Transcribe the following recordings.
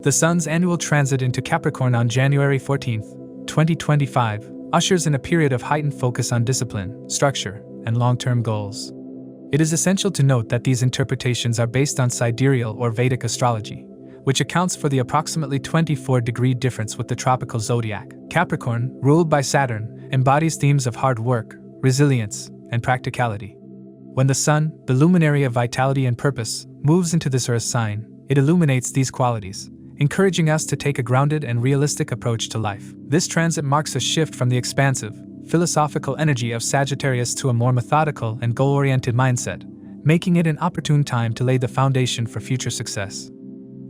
The Sun's annual transit into Capricorn on January 14, 2025, ushers in a period of heightened focus on discipline, structure, and long-term goals. It is essential to note that these interpretations are based on sidereal or Vedic astrology, which accounts for the approximately 24-degree difference with the tropical zodiac. Capricorn, ruled by Saturn, embodies themes of hard work, resilience, and practicality. When the Sun, the luminary of vitality and purpose, moves into this Earth sign, it illuminates these qualities, encouraging us to take a grounded and realistic approach to life. This transit marks a shift from the expansive, philosophical energy of Sagittarius to a more methodical and goal-oriented mindset, making it an opportune time to lay the foundation for future success.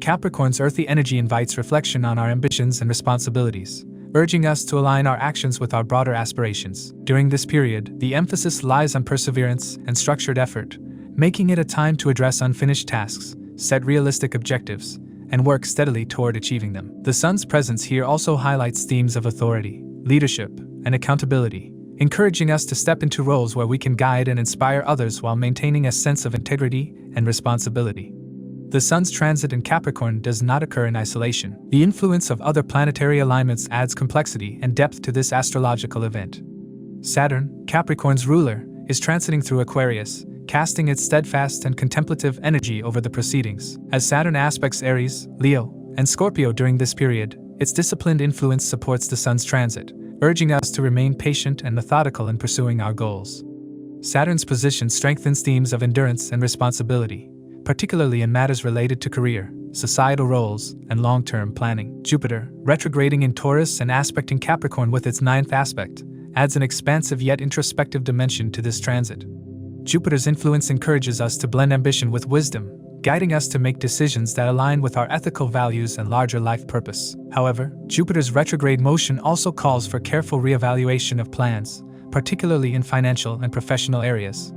Capricorn's earthy energy invites reflection on our ambitions and responsibilities, urging us to align our actions with our broader aspirations. During this period, the emphasis lies on perseverance and structured effort, making it a time to address unfinished tasks, set realistic objectives, and work steadily toward achieving them. The Sun's presence here also highlights themes of authority, leadership, and accountability, encouraging us to step into roles where we can guide and inspire others while maintaining a sense of integrity and responsibility. The Sun's transit in Capricorn does not occur in isolation. The influence of other planetary alignments adds complexity and depth to this astrological event. Saturn, Capricorn's ruler, is transiting through Aquarius, casting its steadfast and contemplative energy over the proceedings. As Saturn aspects Aries, Leo, and Scorpio during this period, its disciplined influence supports the Sun's transit, urging us to remain patient and methodical in pursuing our goals. Saturn's position strengthens themes of endurance and responsibility, particularly in matters related to career, societal roles, and long-term planning. Jupiter, retrograding in Taurus and aspecting Capricorn with its ninth aspect, adds an expansive yet introspective dimension to this transit. Jupiter's influence encourages us to blend ambition with wisdom, guiding us to make decisions that align with our ethical values and larger life purpose. However, Jupiter's retrograde motion also calls for careful reevaluation of plans, particularly in financial and professional areas.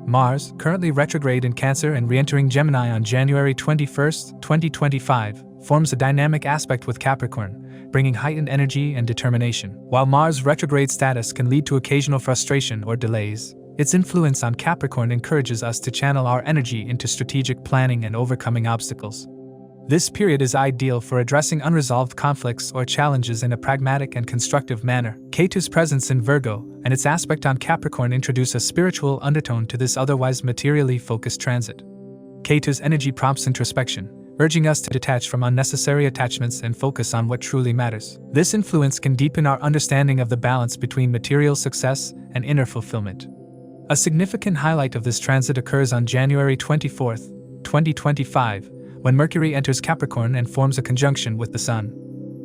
Mars, currently retrograde in Cancer and re-entering Gemini on January 21, 2025, forms a dynamic aspect with Capricorn, bringing heightened energy and determination. While Mars' retrograde status can lead to occasional frustration or delays, its influence on Capricorn encourages us to channel our energy into strategic planning and overcoming obstacles. This period is ideal for addressing unresolved conflicts or challenges in a pragmatic and constructive manner. Ketu's presence in Virgo and its aspect on Capricorn introduce a spiritual undertone to this otherwise materially focused transit. Ketu's energy prompts introspection, urging us to detach from unnecessary attachments and focus on what truly matters. This influence can deepen our understanding of the balance between material success and inner fulfillment. A significant highlight of this transit occurs on January 24, 2025, when Mercury enters Capricorn and forms a conjunction with the Sun.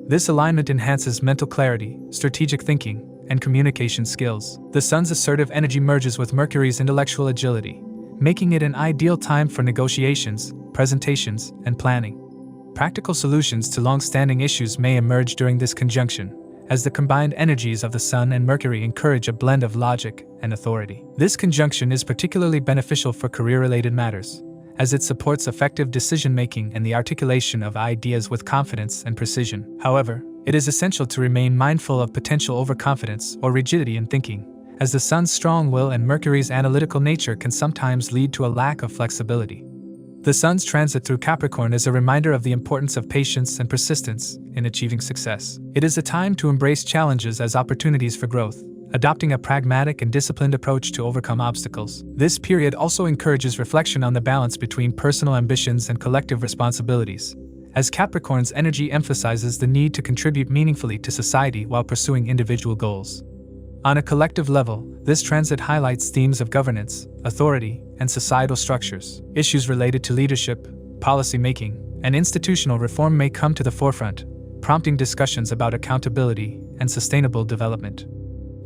This alignment enhances mental clarity, strategic thinking, and communication skills. The Sun's assertive energy merges with Mercury's intellectual agility, making it an ideal time for negotiations, presentations, and planning. Practical solutions to long-standing issues may emerge during this conjunction, as the combined energies of the Sun and Mercury encourage a blend of logic and authority. This conjunction is particularly beneficial for career-related matters, as it supports effective decision-making and the articulation of ideas with confidence and precision. However, it is essential to remain mindful of potential overconfidence or rigidity in thinking, as the Sun's strong will and Mercury's analytical nature can sometimes lead to a lack of flexibility. The Sun's transit through Capricorn is a reminder of the importance of patience and persistence in achieving success. It is a time to embrace challenges as opportunities for growth, adopting a pragmatic and disciplined approach to overcome obstacles. This period also encourages reflection on the balance between personal ambitions and collective responsibilities, as Capricorn's energy emphasizes the need to contribute meaningfully to society while pursuing individual goals. On a collective level, this transit highlights themes of governance, authority, and societal structures. Issues related to leadership, policy making, and institutional reform may come to the forefront, prompting discussions about accountability and sustainable development.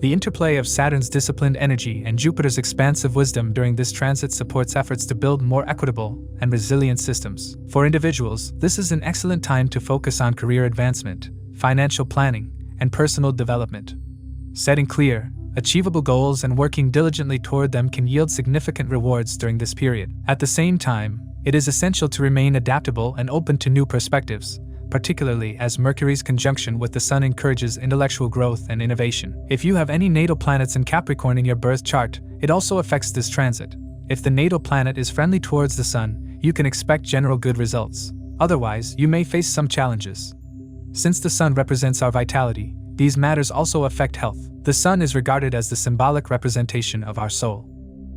The interplay of Saturn's disciplined energy and Jupiter's expansive wisdom during this transit supports efforts to build more equitable and resilient systems. For individuals, this is an excellent time to focus on career advancement, financial planning, and personal development. Setting clear, achievable goals and working diligently toward them can yield significant rewards during this period. At the same time, it is essential to remain adaptable and open to new perspectives, particularly as Mercury's conjunction with the Sun encourages intellectual growth and innovation. If you have any natal planets in Capricorn in your birth chart, it also affects this transit. If the natal planet is friendly towards the Sun, you can expect general good results. Otherwise, you may face some challenges. Since the sun represents our vitality, these matters also affect health. The sun is regarded as the symbolic representation of our soul.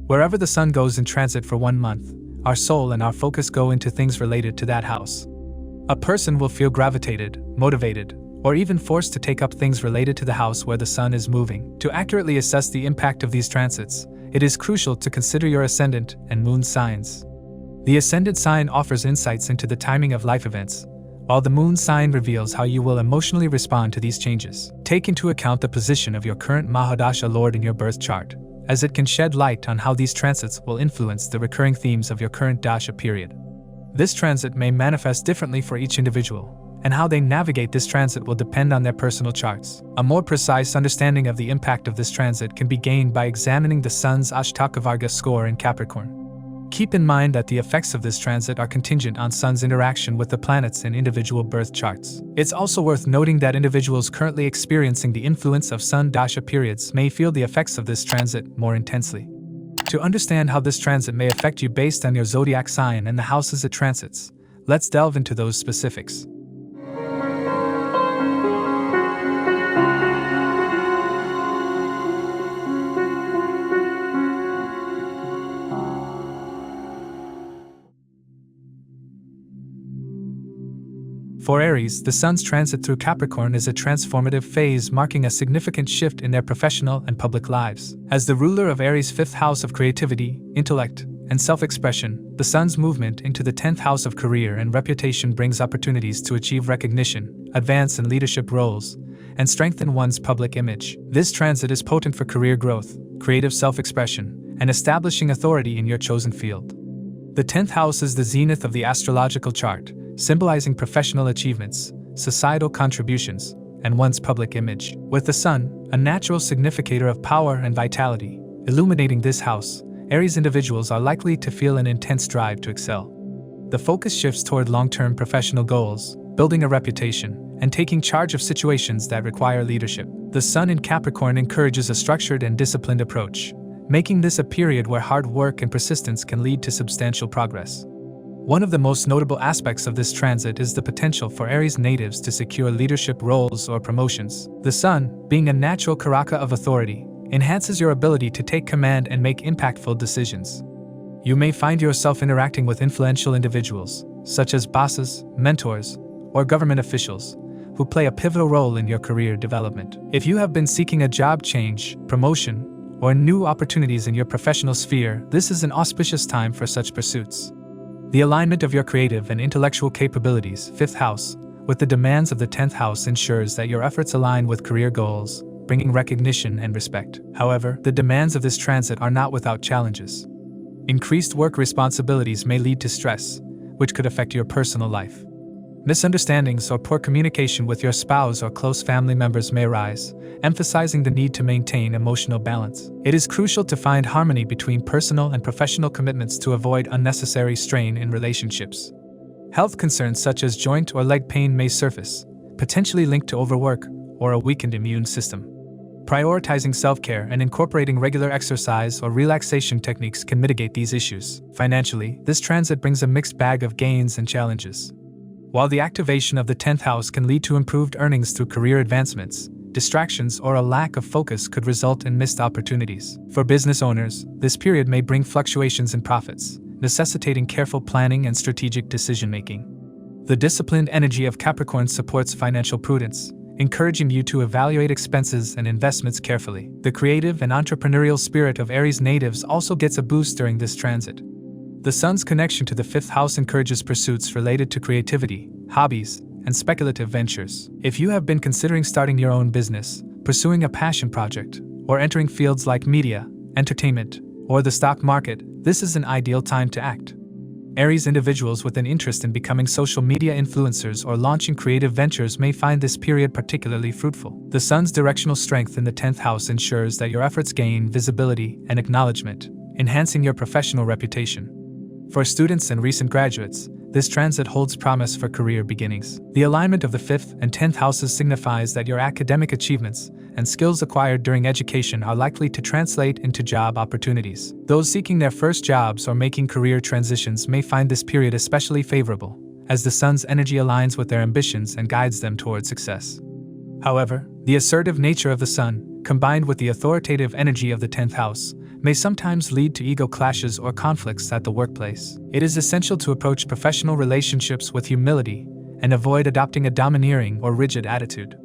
Wherever the sun goes in transit for 1 month, our soul and our focus go into things related to that house. A person will feel gravitated, motivated, or even forced to take up things related to the house where the sun is moving. To accurately assess the impact of these transits, it is crucial to consider your ascendant and moon signs. The ascendant sign offers insights into the timing of life events, while the moon sign reveals how you will emotionally respond to these changes. Take into account the position of your current Mahadasha Lord in your birth chart, as it can shed light on how these transits will influence the recurring themes of your current Dasha period. This transit may manifest differently for each individual, and how they navigate this transit will depend on their personal charts. A more precise understanding of the impact of this transit can be gained by examining the Sun's Ashtakavarga score in Capricorn. Keep in mind that the effects of this transit are contingent on Sun's interaction with the planets in individual birth charts. It's also worth noting that individuals currently experiencing the influence of Sun Dasha periods may feel the effects of this transit more intensely. To understand how this transit may affect you based on your zodiac sign and the houses it transits, let's delve into those specifics. For Aries, the Sun's transit through Capricorn is a transformative phase marking a significant shift in their professional and public lives. As the ruler of Aries' 5th house of creativity, intellect, and self-expression, the Sun's movement into the 10th house of career and reputation brings opportunities to achieve recognition, advance in leadership roles, and strengthen one's public image. This transit is potent for career growth, creative self-expression, and establishing authority in your chosen field. The 10th house is the zenith of the astrological chart, symbolizing professional achievements, societal contributions, and one's public image. With the Sun, a natural significator of power and vitality, illuminating this house, Aries individuals are likely to feel an intense drive to excel. The focus shifts toward long-term professional goals, building a reputation, and taking charge of situations that require leadership. The Sun in Capricorn encourages a structured and disciplined approach, making this a period where hard work and persistence can lead to substantial progress. One of the most notable aspects of this transit is the potential for Aries natives to secure leadership roles or promotions. The Sun, being a natural karaka of authority, enhances your ability to take command and make impactful decisions. You may find yourself interacting with influential individuals, such as bosses, mentors, or government officials, who play a pivotal role in your career development. If you have been seeking a job change, promotion, or new opportunities in your professional sphere, this is an auspicious time for such pursuits. The alignment of your creative and intellectual capabilities, 5th house, with the demands of the 10th house ensures that your efforts align with career goals, bringing recognition and respect. However, the demands of this transit are not without challenges. Increased work responsibilities may lead to stress, which could affect your personal life. Misunderstandings or poor communication with your spouse or close family members may arise, emphasizing the need to maintain emotional balance. It is crucial to find harmony between personal and professional commitments to avoid unnecessary strain in relationships. Health concerns such as joint or leg pain may surface, potentially linked to overwork or a weakened immune system. Prioritizing self-care and incorporating regular exercise or relaxation techniques can mitigate these issues. Financially, this transit brings a mixed bag of gains and challenges. While the activation of the 10th house can lead to improved earnings through career advancements, distractions or a lack of focus could result in missed opportunities. For business owners, this period may bring fluctuations in profits, necessitating careful planning and strategic decision-making. The disciplined energy of Capricorn supports financial prudence, encouraging you to evaluate expenses and investments carefully. The creative and entrepreneurial spirit of Aries natives also gets a boost during this transit. The Sun's connection to the 5th house encourages pursuits related to creativity, hobbies, and speculative ventures. If you have been considering starting your own business, pursuing a passion project, or entering fields like media, entertainment, or the stock market, this is an ideal time to act. Aries individuals with an interest in becoming social media influencers or launching creative ventures may find this period particularly fruitful. The Sun's directional strength in the 10th house ensures that your efforts gain visibility and acknowledgement, enhancing your professional reputation. For students and recent graduates, this transit holds promise for career beginnings. The alignment of the 5th and 10th houses signifies that your academic achievements and skills acquired during education are likely to translate into job opportunities. Those seeking their first jobs or making career transitions may find this period especially favorable, as the sun's energy aligns with their ambitions and guides them toward success. However, the assertive nature of the sun, combined with the authoritative energy of the 10th house, may sometimes lead to ego clashes or conflicts at the workplace. It is essential to approach professional relationships with humility and avoid adopting a domineering or rigid attitude.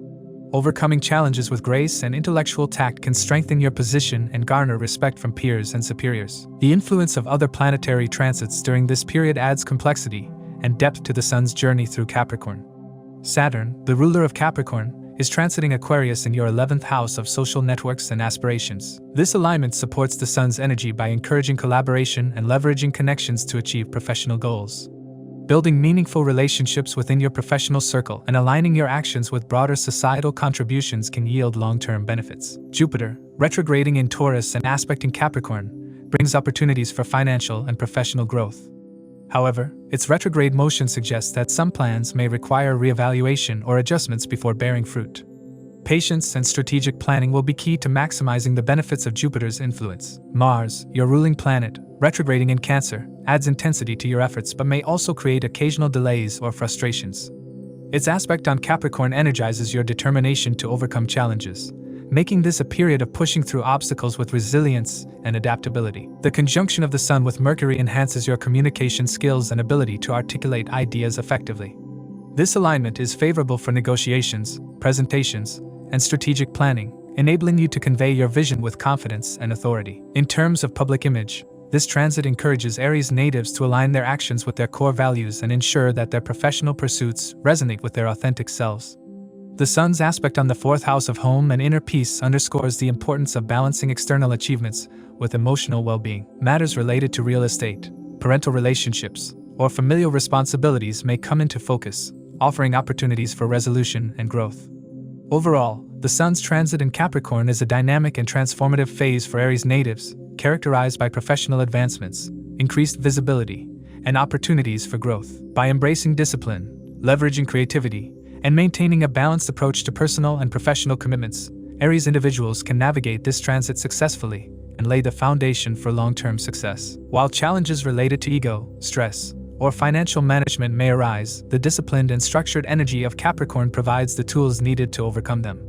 Overcoming challenges with grace and intellectual tact can strengthen your position and garner respect from peers and superiors. The influence of other planetary transits during this period adds complexity and depth to the sun's journey through Capricorn. Saturn, the ruler of Capricorn, is transiting Aquarius in your 11th house of social networks and aspirations. This alignment supports the sun's energy by encouraging collaboration and leveraging connections to achieve professional goals. Building meaningful relationships within your professional circle and aligning your actions with broader societal contributions can yield long-term benefits. Jupiter, retrograding in Taurus and aspecting Capricorn, brings opportunities for financial and professional growth. However, its retrograde motion suggests that some plans may require reevaluation or adjustments before bearing fruit. Patience and strategic planning will be key to maximizing the benefits of Jupiter's influence. Mars, your ruling planet, retrograding in Cancer, adds intensity to your efforts but may also create occasional delays or frustrations. Its aspect on Capricorn energizes your determination to overcome challenges, making this a period of pushing through obstacles with resilience and adaptability. The conjunction of the Sun with Mercury enhances your communication skills and ability to articulate ideas effectively. This alignment is favorable for negotiations, presentations, and strategic planning, enabling you to convey your vision with confidence and authority. In terms of public image, this transit encourages Aries natives to align their actions with their core values and ensure that their professional pursuits resonate with their authentic selves. The Sun's aspect on the 4th house of home and inner peace underscores the importance of balancing external achievements with emotional well-being. Matters related to real estate, parental relationships, or familial responsibilities may come into focus, offering opportunities for resolution and growth. Overall, the Sun's transit in Capricorn is a dynamic and transformative phase for Aries natives, characterized by professional advancements, increased visibility, and opportunities for growth. By embracing discipline, leveraging creativity, and maintaining a balanced approach to personal and professional commitments, Aries individuals can navigate this transit successfully and lay the foundation for long-term success. While challenges related to ego, stress, or financial management may arise, the disciplined and structured energy of Capricorn provides the tools needed to overcome them.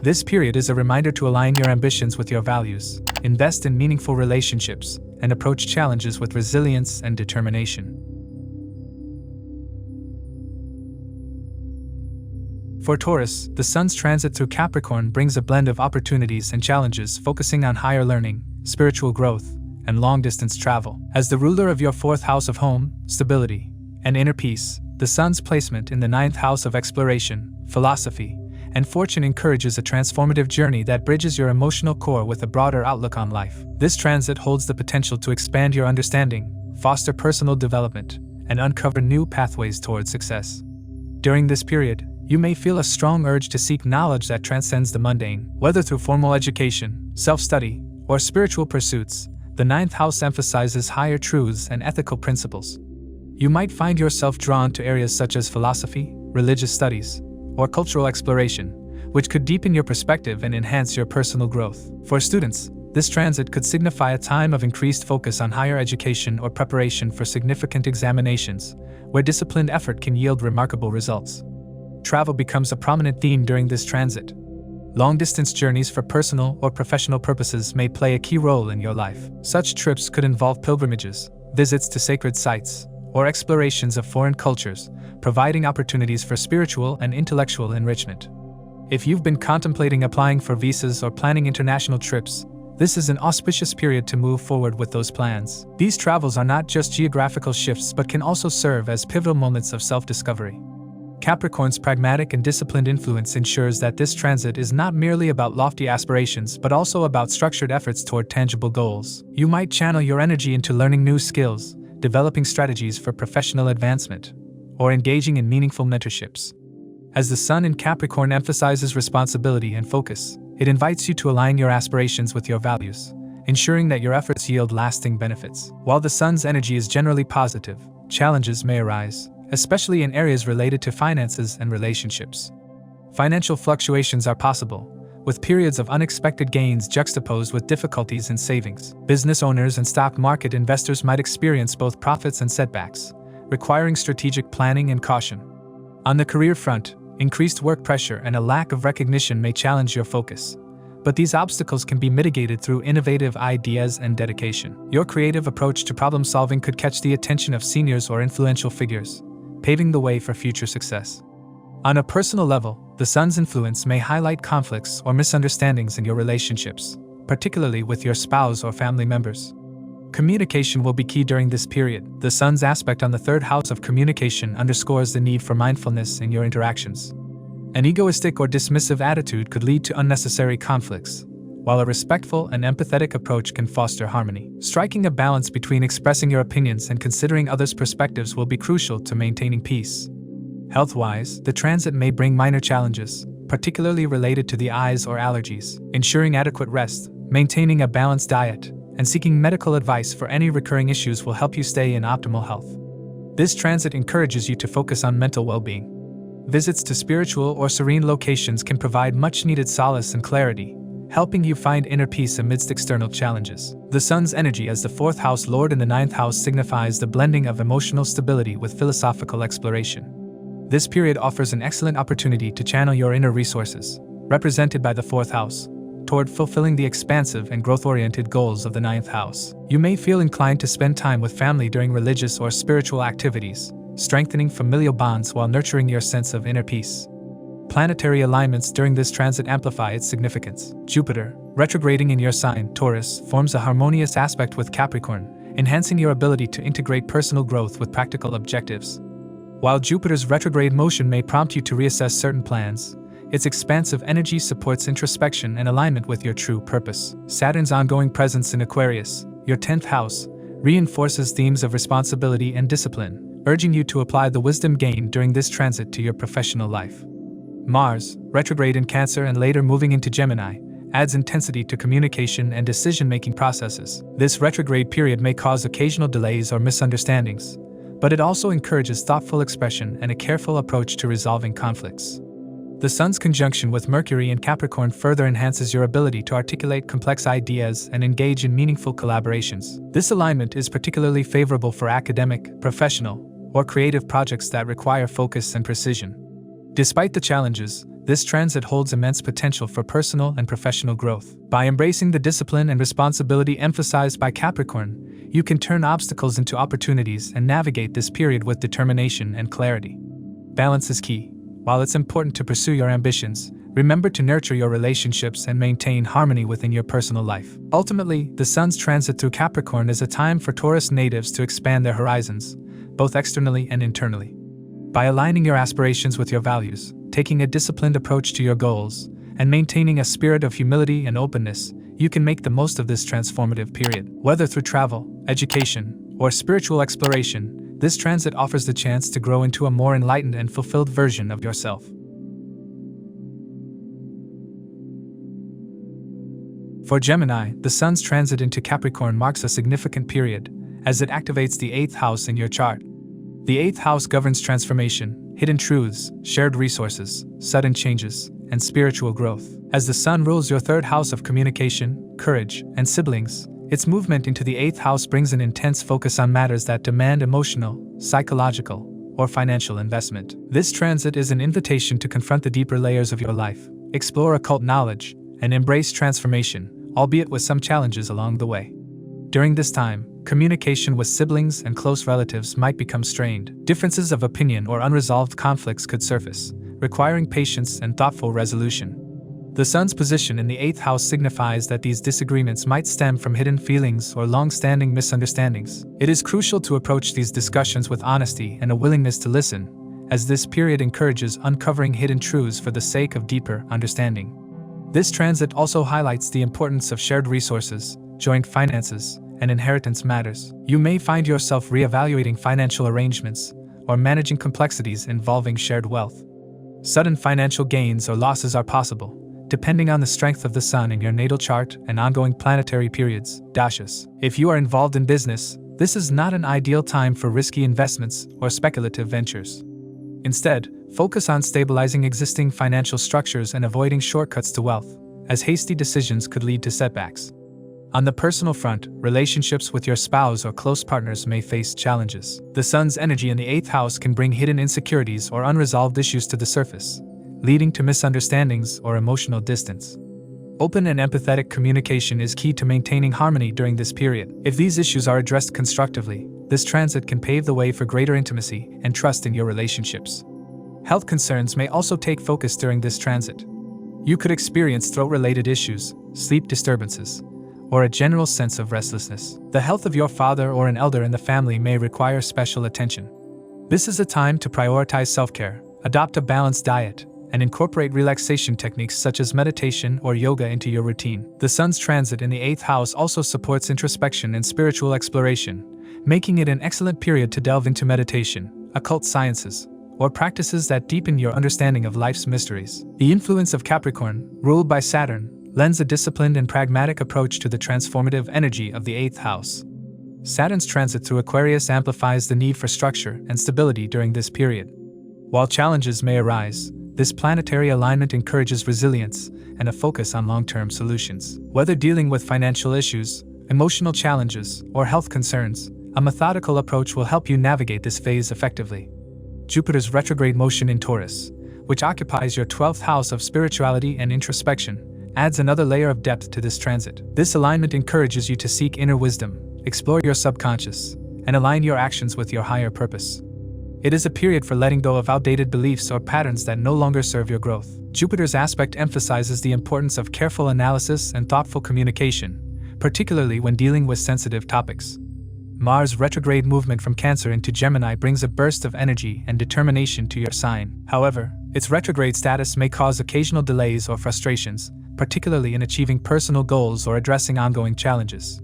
This period is a reminder to align your ambitions with your values, invest in meaningful relationships, and approach challenges with resilience and determination. For Taurus, the Sun's transit through Capricorn brings a blend of opportunities and challenges focusing on higher learning, spiritual growth, and long-distance travel. As the ruler of your 4th house of home, stability, and inner peace, the Sun's placement in the 9th house of exploration, philosophy, and fortune encourages a transformative journey that bridges your emotional core with a broader outlook on life. This transit holds the potential to expand your understanding, foster personal development, and uncover new pathways towards success. During this period, you may feel a strong urge to seek knowledge that transcends the mundane. Whether through formal education, self-study, or spiritual pursuits, the 9th house emphasizes higher truths and ethical principles. You might find yourself drawn to areas such as philosophy, religious studies, or cultural exploration, which could deepen your perspective and enhance your personal growth. For students, this transit could signify a time of increased focus on higher education or preparation for significant examinations, where disciplined effort can yield remarkable results. Travel becomes a prominent theme during this transit. Long-distance journeys for personal or professional purposes may play a key role in your life. Such trips could involve pilgrimages, visits to sacred sites, or explorations of foreign cultures, providing opportunities for spiritual and intellectual enrichment. If you've been contemplating applying for visas or planning international trips, this is an auspicious period to move forward with those plans. These travels are not just geographical shifts but can also serve as pivotal moments of self-discovery. Capricorn's pragmatic and disciplined influence ensures that this transit is not merely about lofty aspirations but also about structured efforts toward tangible goals. You might channel your energy into learning new skills, developing strategies for professional advancement, or engaging in meaningful mentorships. As the Sun in Capricorn emphasizes responsibility and focus, it invites you to align your aspirations with your values, ensuring that your efforts yield lasting benefits. While the Sun's energy is generally positive, challenges may arise, especially in areas related to finances and relationships. Financial fluctuations are possible, with periods of unexpected gains juxtaposed with difficulties in savings. Business owners and stock market investors might experience both profits and setbacks, requiring strategic planning and caution. On the career front, increased work pressure and a lack of recognition may challenge your focus, but these obstacles can be mitigated through innovative ideas and dedication. Your creative approach to problem solving could catch the attention of seniors or influential figures, paving the way for future success. On a personal level, the Sun's influence may highlight conflicts or misunderstandings in your relationships, particularly with your spouse or family members. Communication will be key during this period. The Sun's aspect on the third house of communication underscores the need for mindfulness in your interactions. An egoistic or dismissive attitude could lead to unnecessary conflicts, while a respectful and empathetic approach can foster harmony. Striking a balance between expressing your opinions and considering others' perspectives will be crucial to maintaining peace. Health-wise, the transit may bring minor challenges, particularly related to the eyes or allergies. Ensuring adequate rest, maintaining a balanced diet, and seeking medical advice for any recurring issues will help you stay in optimal health. This transit encourages you to focus on mental well-being. Visits to spiritual or serene locations can provide much-needed solace and clarity, helping you find inner peace amidst external challenges. The Sun's energy as the fourth house lord in the ninth house signifies the blending of emotional stability with philosophical exploration. This period offers an excellent opportunity to channel your inner resources, represented by the fourth house, toward fulfilling the expansive and growth-oriented goals of the ninth house. You may feel inclined to spend time with family during religious or spiritual activities, strengthening familial bonds while nurturing your sense of inner peace. Planetary alignments during this transit amplify its significance. Jupiter, retrograding in your sign, Taurus, forms a harmonious aspect with Capricorn, enhancing your ability to integrate personal growth with practical objectives. While Jupiter's retrograde motion may prompt you to reassess certain plans, its expansive energy supports introspection and alignment with your true purpose. Saturn's ongoing presence in Aquarius, your 10th house, reinforces themes of responsibility and discipline, urging you to apply the wisdom gained during this transit to your professional life. Mars, retrograde in Cancer and later moving into Gemini, adds intensity to communication and decision-making processes. This retrograde period may cause occasional delays or misunderstandings, but it also encourages thoughtful expression and a careful approach to resolving conflicts. The Sun's conjunction with Mercury in Capricorn further enhances your ability to articulate complex ideas and engage in meaningful collaborations. This alignment is particularly favorable for academic, professional, or creative projects that require focus and precision. Despite the challenges, this transit holds immense potential for personal and professional growth. By embracing the discipline and responsibility emphasized by Capricorn, you can turn obstacles into opportunities and navigate this period with determination and clarity. Balance is key. While it's important to pursue your ambitions, remember to nurture your relationships and maintain harmony within your personal life. Ultimately, the Sun's transit through Capricorn is a time for Taurus natives to expand their horizons, both externally and internally. By aligning your aspirations with your values, taking a disciplined approach to your goals, and maintaining a spirit of humility and openness, you can make the most of this transformative period. Whether through travel, education, or spiritual exploration, this transit offers the chance to grow into a more enlightened and fulfilled version of yourself. For Gemini, the Sun's transit into Capricorn marks a significant period, as it activates the 8th house in your chart. The 8th house governs transformation, hidden truths, shared resources, sudden changes, and spiritual growth. As the Sun rules your 3rd house of communication, courage, and siblings, its movement into the 8th house brings an intense focus on matters that demand emotional, psychological, or financial investment. This transit is an invitation to confront the deeper layers of your life, explore occult knowledge, and embrace transformation, albeit with some challenges along the way. During this time, communication with siblings and close relatives might become strained. Differences of opinion or unresolved conflicts could surface, requiring patience and thoughtful resolution. The Sun's position in the 8th house signifies that these disagreements might stem from hidden feelings or long-standing misunderstandings. It is crucial to approach these discussions with honesty and a willingness to listen, as this period encourages uncovering hidden truths for the sake of deeper understanding. This transit also highlights the importance of shared resources, joint finances, and inheritance matters. You may find yourself reevaluating financial arrangements or managing complexities involving shared wealth. Sudden financial gains or losses are possible, depending on the strength of the Sun in your natal chart and ongoing planetary periods, dashas. If you are involved in business, this is not an ideal time for risky investments or speculative ventures. Instead, focus on stabilizing existing financial structures and avoiding shortcuts to wealth, as hasty decisions could lead to setbacks. On the personal front, relationships with your spouse or close partners may face challenges. The Sun's energy in the 8th house can bring hidden insecurities or unresolved issues to the surface, leading to misunderstandings or emotional distance. Open and empathetic communication is key to maintaining harmony during this period. If these issues are addressed constructively, this transit can pave the way for greater intimacy and trust in your relationships. Health concerns may also take focus during this transit. You could experience throat-related issues, sleep disturbances, or a general sense of restlessness. The health of your father or an elder in the family may require special attention. This is a time to prioritize self-care, adopt a balanced diet, and incorporate relaxation techniques such as meditation or yoga into your routine. The Sun's transit in the 8th house also supports introspection and spiritual exploration, making it an excellent period to delve into meditation, occult sciences, or practices that deepen your understanding of life's mysteries. The influence of Capricorn, ruled by Saturn, lends a disciplined and pragmatic approach to the transformative energy of the 8th house. Saturn's transit through Aquarius amplifies the need for structure and stability during this period. While challenges may arise, this planetary alignment encourages resilience and a focus on long-term solutions. Whether dealing with financial issues, emotional challenges, or health concerns, a methodical approach will help you navigate this phase effectively. Jupiter's retrograde motion in Taurus, which occupies your 12th house of spirituality and introspection, adds another layer of depth to this transit. This alignment encourages you to seek inner wisdom, explore your subconscious, and align your actions with your higher purpose. It is a period for letting go of outdated beliefs or patterns that no longer serve your growth. Jupiter's aspect emphasizes the importance of careful analysis and thoughtful communication, particularly when dealing with sensitive topics. Mars' retrograde movement from Cancer into Gemini brings a burst of energy and determination to your sign. However, its retrograde status may cause occasional delays or frustrations, particularly in achieving personal goals or addressing ongoing challenges.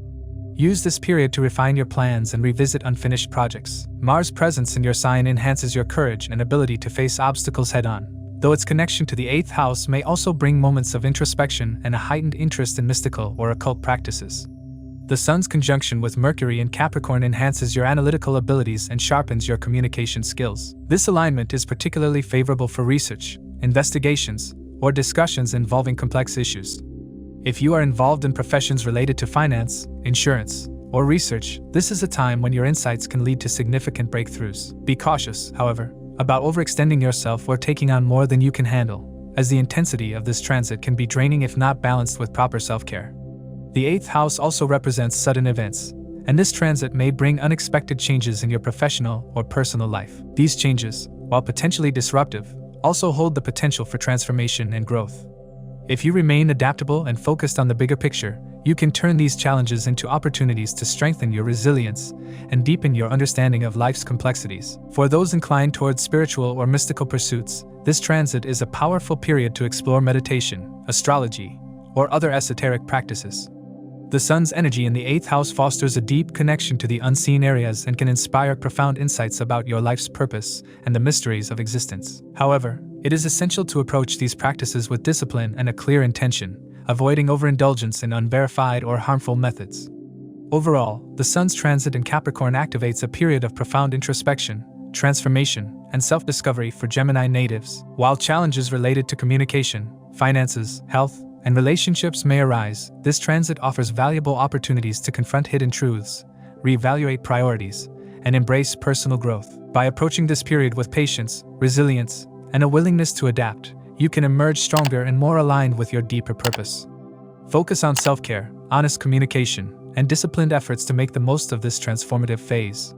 Use this period to refine your plans and revisit unfinished projects. Mars' presence in your sign enhances your courage and ability to face obstacles head-on, though its connection to the 8th house may also bring moments of introspection and a heightened interest in mystical or occult practices. The Sun's conjunction with Mercury in Capricorn enhances your analytical abilities and sharpens your communication skills. This alignment is particularly favorable for research, investigations, or discussions involving complex issues. If you are involved in professions related to finance, insurance, or research, this is a time when your insights can lead to significant breakthroughs. Be cautious, however, about overextending yourself or taking on more than you can handle, as the intensity of this transit can be draining if not balanced with proper self-care. The 8th house also represents sudden events, and this transit may bring unexpected changes in your professional or personal life. These changes, while potentially disruptive, also hold the potential for transformation and growth. If you remain adaptable and focused on the bigger picture, you can turn these challenges into opportunities to strengthen your resilience and deepen your understanding of life's complexities. For those inclined towards spiritual or mystical pursuits, this transit is a powerful period to explore meditation, astrology, or other esoteric practices. The Sun's energy in the 8th house fosters a deep connection to the unseen areas and can inspire profound insights about your life's purpose and the mysteries of existence. However, it is essential to approach these practices with discipline and a clear intention, avoiding overindulgence in unverified or harmful methods. Overall, the Sun's transit in Capricorn activates a period of profound introspection, transformation, and self-discovery for Gemini natives. While challenges related to communication, finances, health, and relationships may arise, this transit offers valuable opportunities to confront hidden truths, reevaluate priorities, and embrace personal growth. By approaching this period with patience, resilience, and a willingness to adapt, you can emerge stronger and more aligned with your deeper purpose. Focus on self-care, honest communication, and disciplined efforts to make the most of this transformative phase.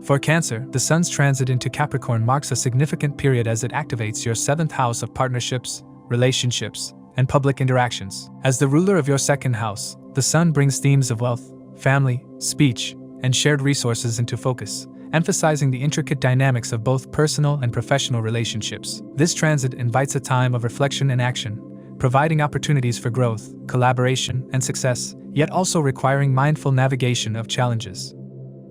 For Cancer, the Sun's transit into Capricorn marks a significant period as it activates your 7th house of partnerships, relationships, and public interactions. As the ruler of your 2nd house, the Sun brings themes of wealth, family, speech, and shared resources into focus, emphasizing the intricate dynamics of both personal and professional relationships. This transit invites a time of reflection and action, providing opportunities for growth, collaboration, and success, yet also requiring mindful navigation of challenges.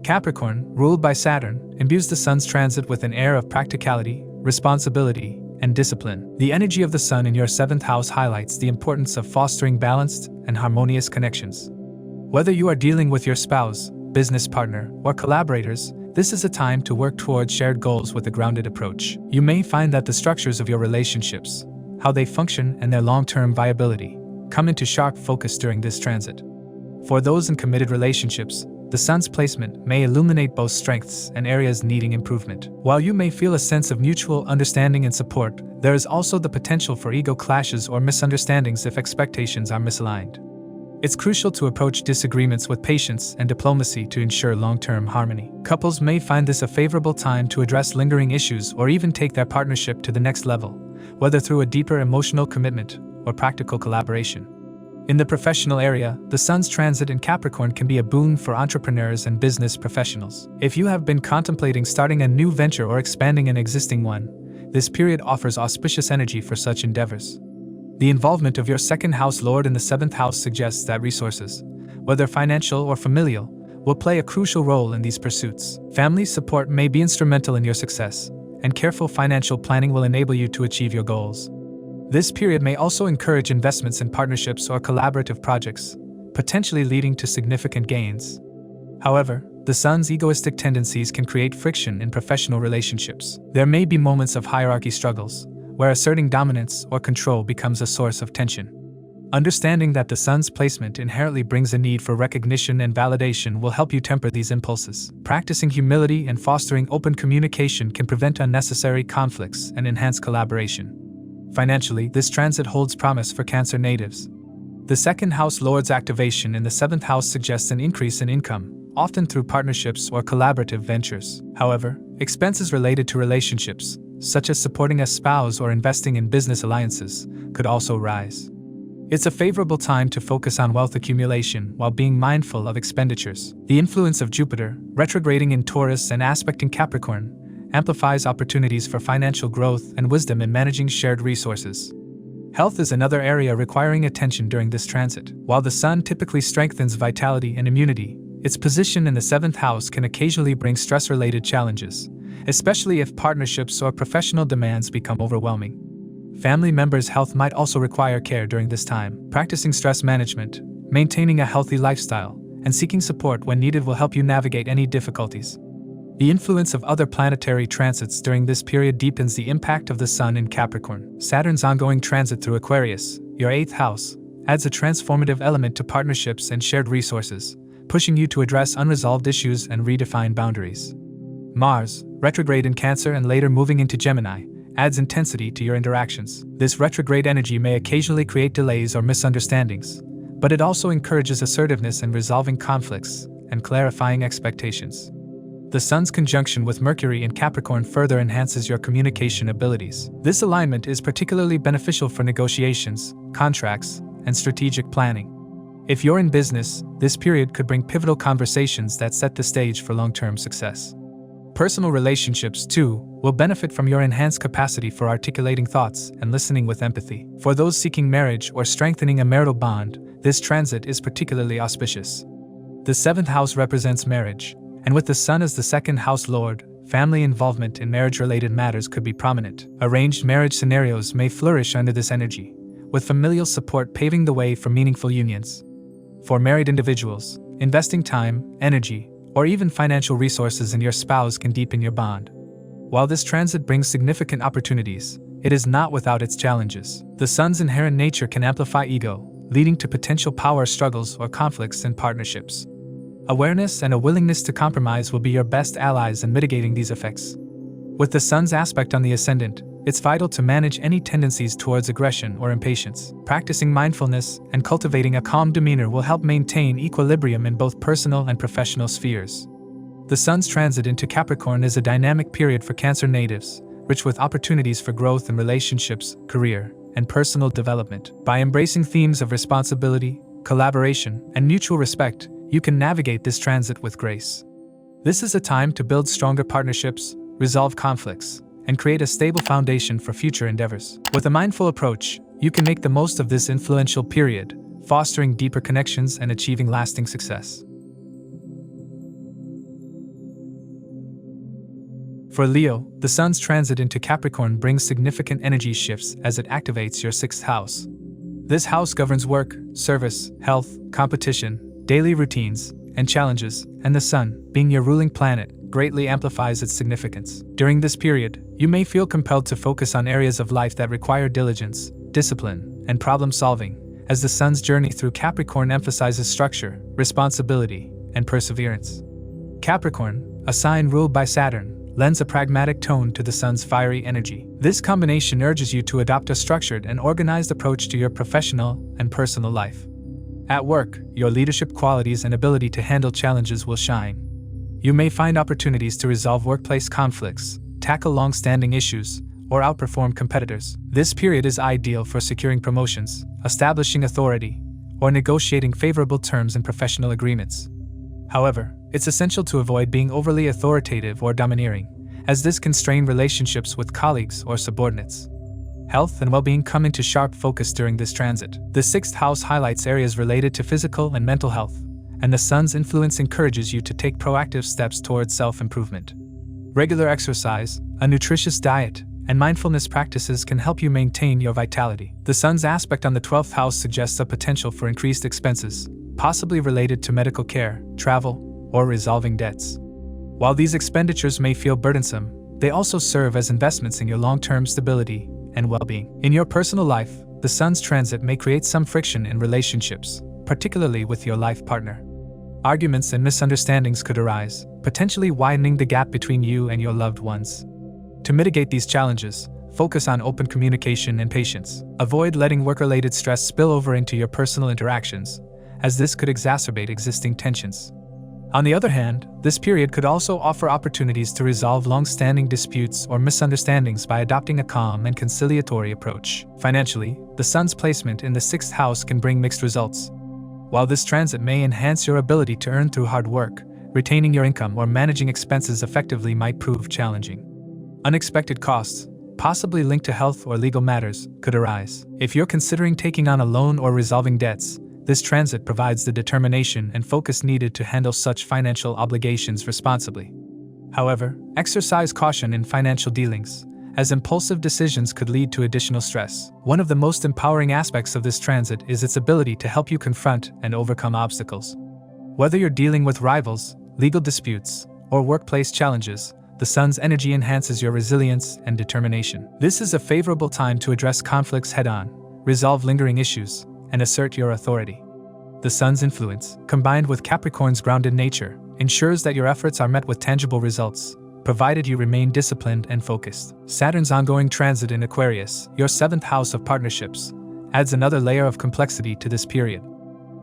Capricorn, ruled by Saturn, imbues the Sun's transit with an air of practicality, responsibility, and discipline. The energy of the Sun in your 7th house highlights the importance of fostering balanced and harmonious connections. Whether you are dealing with your spouse, business partner, or collaborators, this is a time to work towards shared goals with a grounded approach. You may find that the structures of your relationships, how they function, and their long-term viability come into sharp focus during this transit. For those in committed relationships, the Sun's placement may illuminate both strengths and areas needing improvement. While you may feel a sense of mutual understanding and support, there is also the potential for ego clashes or misunderstandings if expectations are misaligned. It's crucial to approach disagreements with patience and diplomacy to ensure long-term harmony. Couples may find this a favorable time to address lingering issues or even take their partnership to the next level, whether through a deeper emotional commitment or practical collaboration. In the professional area, the Sun's transit in Capricorn can be a boon for entrepreneurs and business professionals. If you have been contemplating starting a new venture or expanding an existing one, this period offers auspicious energy for such endeavors. The involvement of your second house lord in the seventh house suggests that resources, whether financial or familial, will play a crucial role in these pursuits. Family support may be instrumental in your success, and careful financial planning will enable you to achieve your goals. This period may also encourage investments in partnerships or collaborative projects, potentially leading to significant gains. However, the Sun's egoistic tendencies can create friction in professional relationships. There may be moments of hierarchy struggles, where asserting dominance or control becomes a source of tension. Understanding that the Sun's placement inherently brings a need for recognition and validation will help you temper these impulses. Practicing humility and fostering open communication can prevent unnecessary conflicts and enhance collaboration. Financially, this transit holds promise for Cancer natives. The second house lord's activation in the seventh house suggests an increase in income, often through partnerships or collaborative ventures. However, expenses related to relationships, such as supporting a spouse or investing in business alliances, could also rise. It's a favorable time to focus on wealth accumulation while being mindful of expenditures. The influence of Jupiter, retrograding in Taurus and aspecting Capricorn, amplifies opportunities for financial growth and wisdom in managing shared resources. Health is another area requiring attention during this transit. While the Sun typically strengthens vitality and immunity, its position in the seventh house can occasionally bring stress-related challenges, especially if partnerships or professional demands become overwhelming. Family members' health might also require care during this time. Practicing stress management, maintaining a healthy lifestyle, and seeking support when needed will help you navigate any difficulties. The influence of other planetary transits during this period deepens the impact of the Sun in Capricorn. Saturn's ongoing transit through Aquarius, your 8th house, adds a transformative element to partnerships and shared resources, pushing you to address unresolved issues and redefine boundaries. Mars, retrograde in Cancer and later moving into Gemini, adds intensity to your interactions. This retrograde energy may occasionally create delays or misunderstandings, but it also encourages assertiveness in resolving conflicts and clarifying expectations. The Sun's conjunction with Mercury in Capricorn further enhances your communication abilities. This alignment is particularly beneficial for negotiations, contracts, and strategic planning. If you're in business, this period could bring pivotal conversations that set the stage for long-term success. Personal relationships, too, will benefit from your enhanced capacity for articulating thoughts and listening with empathy. For those seeking marriage or strengthening a marital bond, this transit is particularly auspicious. The 7th house represents marriage, and with the Sun as the second house lord, family involvement in marriage-related matters could be prominent. Arranged marriage scenarios may flourish under this energy, with familial support paving the way for meaningful unions. For married individuals, investing time, energy, or even financial resources in your spouse can deepen your bond. While this transit brings significant opportunities, it is not without its challenges. The Sun's inherent nature can amplify ego, leading to potential power struggles or conflicts in partnerships. Awareness and a willingness to compromise will be your best allies in mitigating these effects. With the Sun's aspect on the ascendant, it's vital to manage any tendencies towards aggression or impatience. Practicing mindfulness and cultivating a calm demeanor will help maintain equilibrium in both personal and professional spheres. The Sun's transit into Capricorn is a dynamic period for Cancer natives, rich with opportunities for growth in relationships, career, and personal development. By embracing themes of responsibility, collaboration, and mutual respect, you can navigate this transit with grace. This is a time to build stronger partnerships, resolve conflicts, and create a stable foundation for future endeavors. With a mindful approach, you can make the most of this influential period, fostering deeper connections and achieving lasting success. For Leo, the Sun's transit into Capricorn brings significant energy shifts as it activates your 6th house. This house governs work, service, health, competition, daily routines, and challenges, and the Sun, being your ruling planet, greatly amplifies its significance. During this period, you may feel compelled to focus on areas of life that require diligence, discipline, and problem-solving, as the Sun's journey through Capricorn emphasizes structure, responsibility, and perseverance. Capricorn, a sign ruled by Saturn, lends a pragmatic tone to the Sun's fiery energy. This combination urges you to adopt a structured and organized approach to your professional and personal life. At work, your leadership qualities and ability to handle challenges will shine. You may find opportunities to resolve workplace conflicts, tackle long-standing issues, or outperform competitors. This period is ideal for securing promotions, establishing authority, or negotiating favorable terms in professional agreements. However, it's essential to avoid being overly authoritative or domineering, as this can strain relationships with colleagues or subordinates. Health and well-being come into sharp focus during this transit. The 6th house highlights areas related to physical and mental health, and the Sun's influence encourages you to take proactive steps towards self-improvement. Regular exercise, a nutritious diet, and mindfulness practices can help you maintain your vitality. The Sun's aspect on the 12th house suggests a potential for increased expenses, possibly related to medical care, travel, or resolving debts. While these expenditures may feel burdensome, they also serve as investments in your long-term stability and well-being. In your personal life, the Sun's transit may create some friction in relationships, particularly with your life partner. Arguments and misunderstandings could arise, potentially widening the gap between you and your loved ones. To mitigate these challenges, focus on open communication and patience. Avoid letting work-related stress spill over into your personal interactions, as this could exacerbate existing tensions. On the other hand, this period could also offer opportunities to resolve long-standing disputes or misunderstandings by adopting a calm and conciliatory approach. Financially, the Sun's placement in the 6th house can bring mixed results. While this transit may enhance your ability to earn through hard work, retaining your income or managing expenses effectively might prove challenging. Unexpected costs, possibly linked to health or legal matters, could arise. If you're considering taking on a loan or resolving debts, this transit provides the determination and focus needed to handle such financial obligations responsibly. However, exercise caution in financial dealings, as impulsive decisions could lead to additional stress. One of the most empowering aspects of this transit is its ability to help you confront and overcome obstacles. Whether you're dealing with rivals, legal disputes, or workplace challenges, the Sun's energy enhances your resilience and determination. This is a favorable time to address conflicts head-on, resolve lingering issues, and assert your authority. The Sun's influence, combined with Capricorn's grounded nature, ensures that your efforts are met with tangible results, provided you remain disciplined and focused. Saturn's ongoing transit in Aquarius, your 7th house of partnerships, adds another layer of complexity to this period.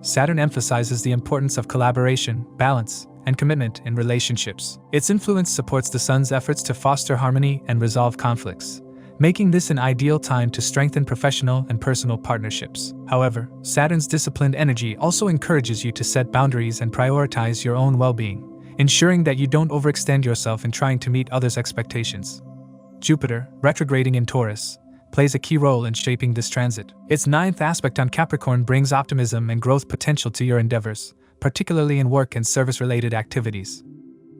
Saturn emphasizes the importance of collaboration, balance, and commitment in relationships. Its influence supports the Sun's efforts to foster harmony and resolve conflicts, making this an ideal time to strengthen professional and personal partnerships. However, Saturn's disciplined energy also encourages you to set boundaries and prioritize your own well-being, ensuring that you don't overextend yourself in trying to meet others' expectations. Jupiter, retrograding in Taurus, plays a key role in shaping this transit. Its 9th aspect on Capricorn brings optimism and growth potential to your endeavors, particularly in work and service-related activities.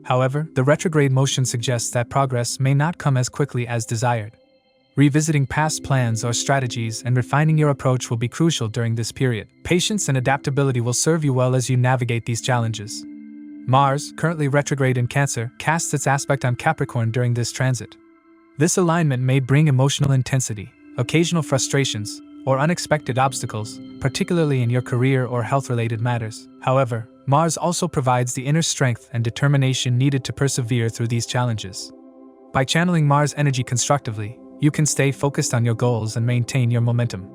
However, the retrograde motion suggests that progress may not come as quickly as desired. Revisiting past plans or strategies and refining your approach will be crucial during this period. Patience and adaptability will serve you well as you navigate these challenges. Mars, currently retrograde in Cancer, casts its aspect on Capricorn during this transit. This alignment may bring emotional intensity, occasional frustrations, or unexpected obstacles, particularly in your career or health-related matters. However, Mars also provides the inner strength and determination needed to persevere through these challenges. By channeling Mars energy constructively, you can stay focused on your goals and maintain your momentum.